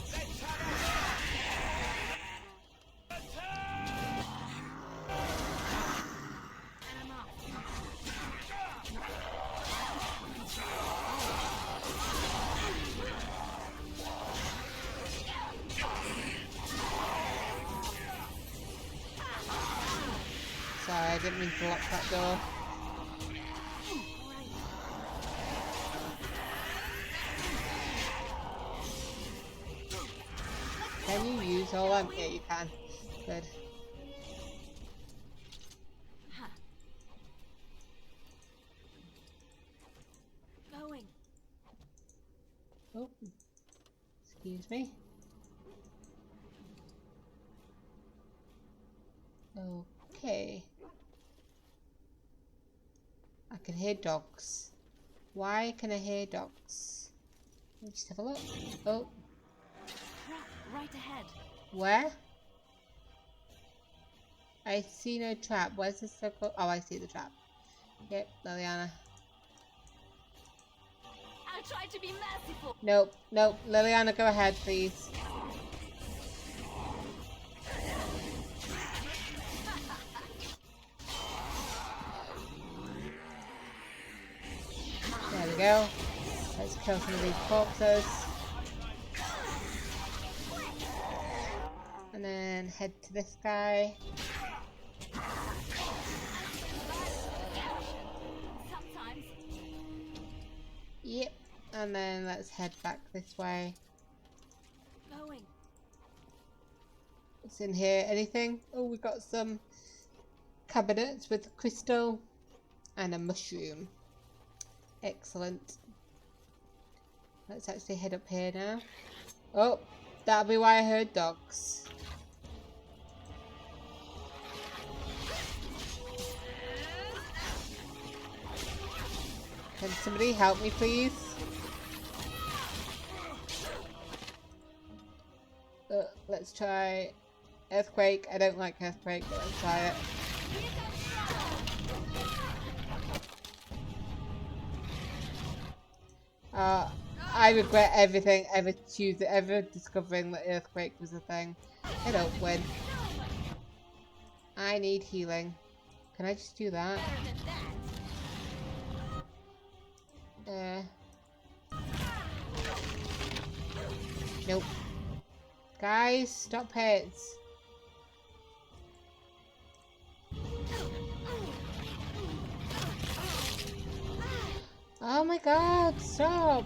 Sorry, I didn't mean to lock that door. Can you use all them? Yeah, you can. Good. Going. Oh, excuse me. Okay. I can hear dogs. Why can I hear dogs? Let me just have a look. Oh. Right ahead. Where? I see no trap. Where's the circle? Oh, I see the trap. Yep, Liliana. I'll try to be merciful. Nope, nope. Liliana, go ahead, please. There we go. Let's kill some of these corpses. And then head to this guy. Sometimes. Yep. And then let's head back this way. Going. What's in here? Anything? Oh, we got some cabinets with crystal and a mushroom. Excellent. Let's actually head up here now. Oh, that'll be why I heard dogs. Can somebody help me, please? Let's try earthquake. I don't like earthquake, but let's try it. I regret everything ever discovering that earthquake was a thing. I don't win. I need healing. Can I just do that? Nope. Guys, stop hits. Oh my god, stop!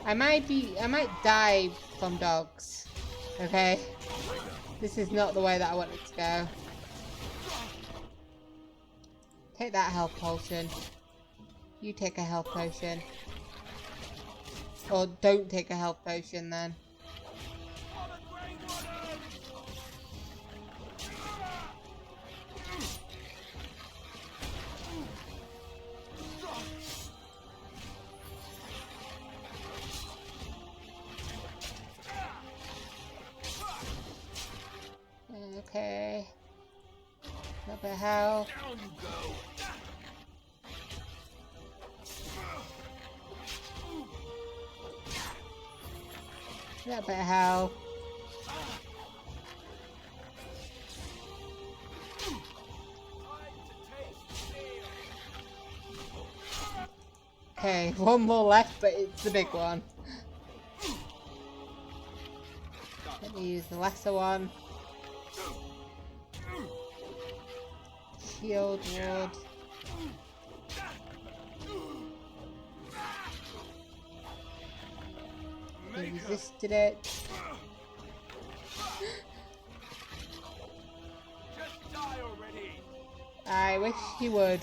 I might die from dogs. Okay? This is not the way that I want it to go. Take that health potion. You take a health potion. Or don't take a health potion then. Okay. What the hell? Down you go. What the hell? Okay, one more left, but it's the big one. Let me use the lesser one. Shield ward. He resisted it. I wish he would.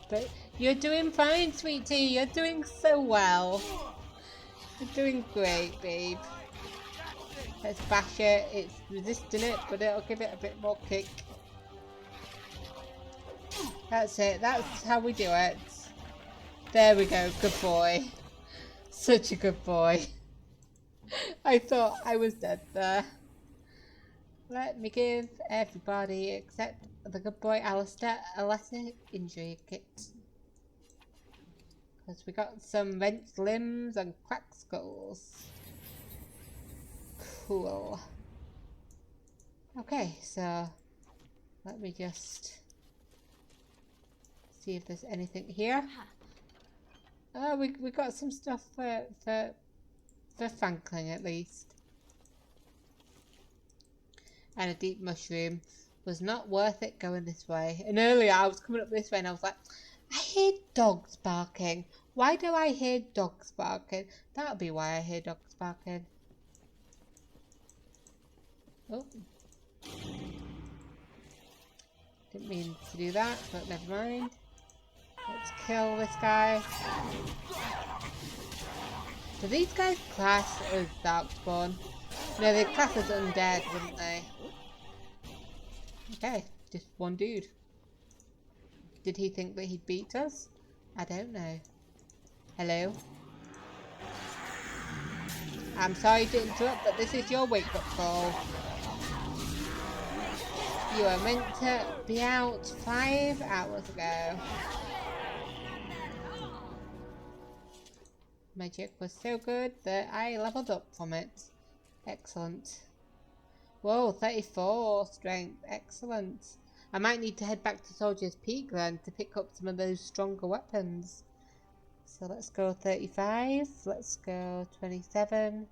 But you're doing fine, sweetie. You're doing so well. You're doing great, babe. Let's bash it. It's resisting it, but it'll give it a bit more kick. That's it. That's how we do it. There we go. Good boy. Such a good boy. I thought I was dead there. Let me give everybody except the good boy Alistair a lesser injury kit. Because we got some wrenched limbs and cracked skulls. Cool. Okay, so let me just see if there's anything here. Oh, we got some stuff for Franklin at least. And a deep mushroom. Was not worth it going this way. And earlier I was coming up this way and I was like, I hear dogs barking. Why do I hear dogs barking? That'll be why I hear dogs barking. Oh. Didn't mean to do that, but never mind. Let's kill this guy. Do these guys class as Darkspawn? No, they class as undead, wouldn't they? Okay, just one dude. Did he think that he'd beat us? I don't know. Hello? I'm sorry to interrupt, but this is your wake-up call. You were meant to be out 5 hours ago. Magic was so good that I leveled up from it. Excellent. Whoa, 34 strength. Excellent. I might need to head back to Soldier's Peak then to pick up some of those stronger weapons. So let's go 35. Let's go 27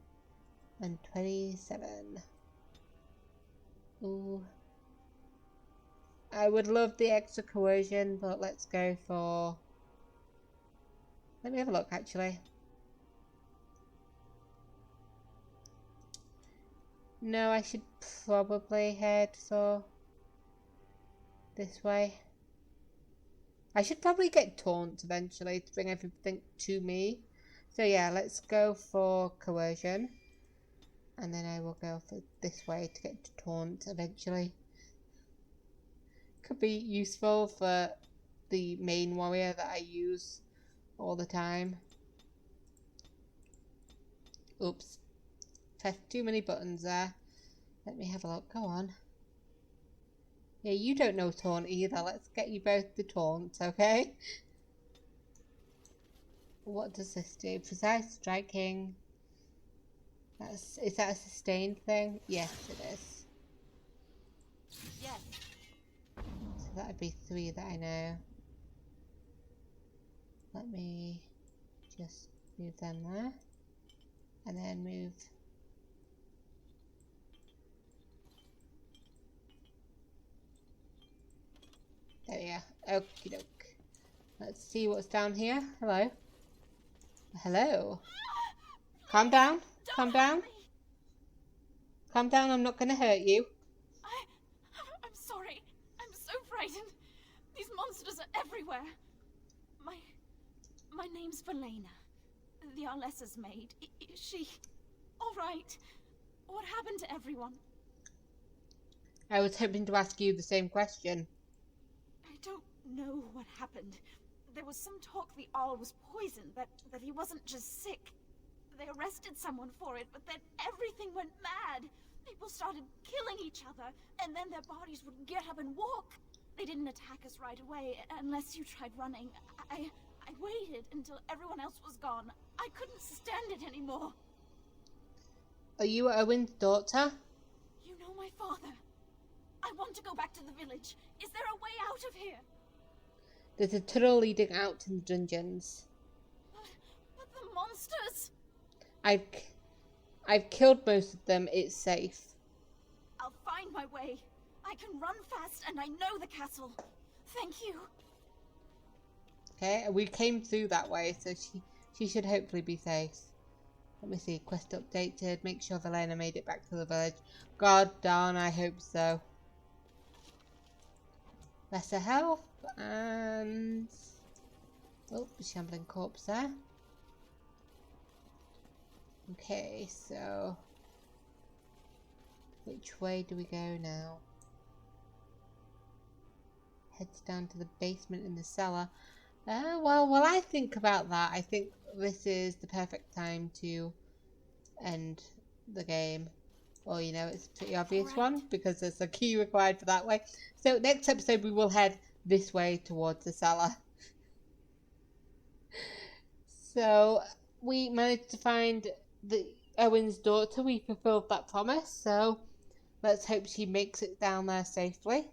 and 27. Ooh. I would love the extra coercion, but let's go for... Let me have a look actually. No, I should probably head this way. I should probably get taunt eventually to bring everything to me. So yeah, let's go for coercion. And then I will go for this way to get to taunt eventually. Could be useful for the main warrior that I use all the time. Oops. Pressed too many buttons there. Let me have a look. Go on. Yeah, you don't know taunt either. Let's get you both the taunt, okay? What does this do? Precise striking. Is that a sustained thing? Yes, it is. Yes. So that'd be 3 that I know. Let me just move them there. And then move... There we are. Okie doke. Let's see what's down here. Hello. Hello. Calm down. Calm down. Calm down. I'm not going to hurt you. I'm sorry. I'm so frightened. These monsters are everywhere. My name's Valena. The Arlessa's maid. Is she all right? What happened to everyone? I was hoping to ask you the same question. I don't know what happened. There was some talk the Arl was poisoned, that he wasn't just sick. They arrested someone for it, but then everything went mad. People started killing each other, and then their bodies would get up and walk. They didn't attack us right away, unless you tried running. I waited until everyone else was gone. I couldn't stand it anymore. Are you Owen's daughter? You know my father. I want to go back to the village. Is there a way out of here? There's a tunnel leading out to the dungeons. But the monsters... I've killed most of them. It's safe. I'll find my way. I can run fast and I know the castle. Thank you. Okay, we came through that way, so she should hopefully be safe. Let me see. Quest updated. Make sure Valena made it back to the village. God darn, I hope so. Lesser health and... Oh, shambling corpse there. Okay, so... Which way do we go now? Heads down to the basement in the cellar. Well, while I think about that, I think this is the perfect time to end the game. Well, you know, it's a pretty obvious one because there's a key required for that way. So next episode we will head this way towards the cellar. So we managed to find Owen's daughter. We fulfilled that promise. So let's hope she makes it down there safely.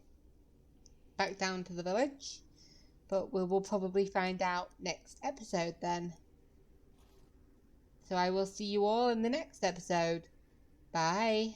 Back down to the village. But we will probably find out next episode then. So I will see you all in the next episode. Bye.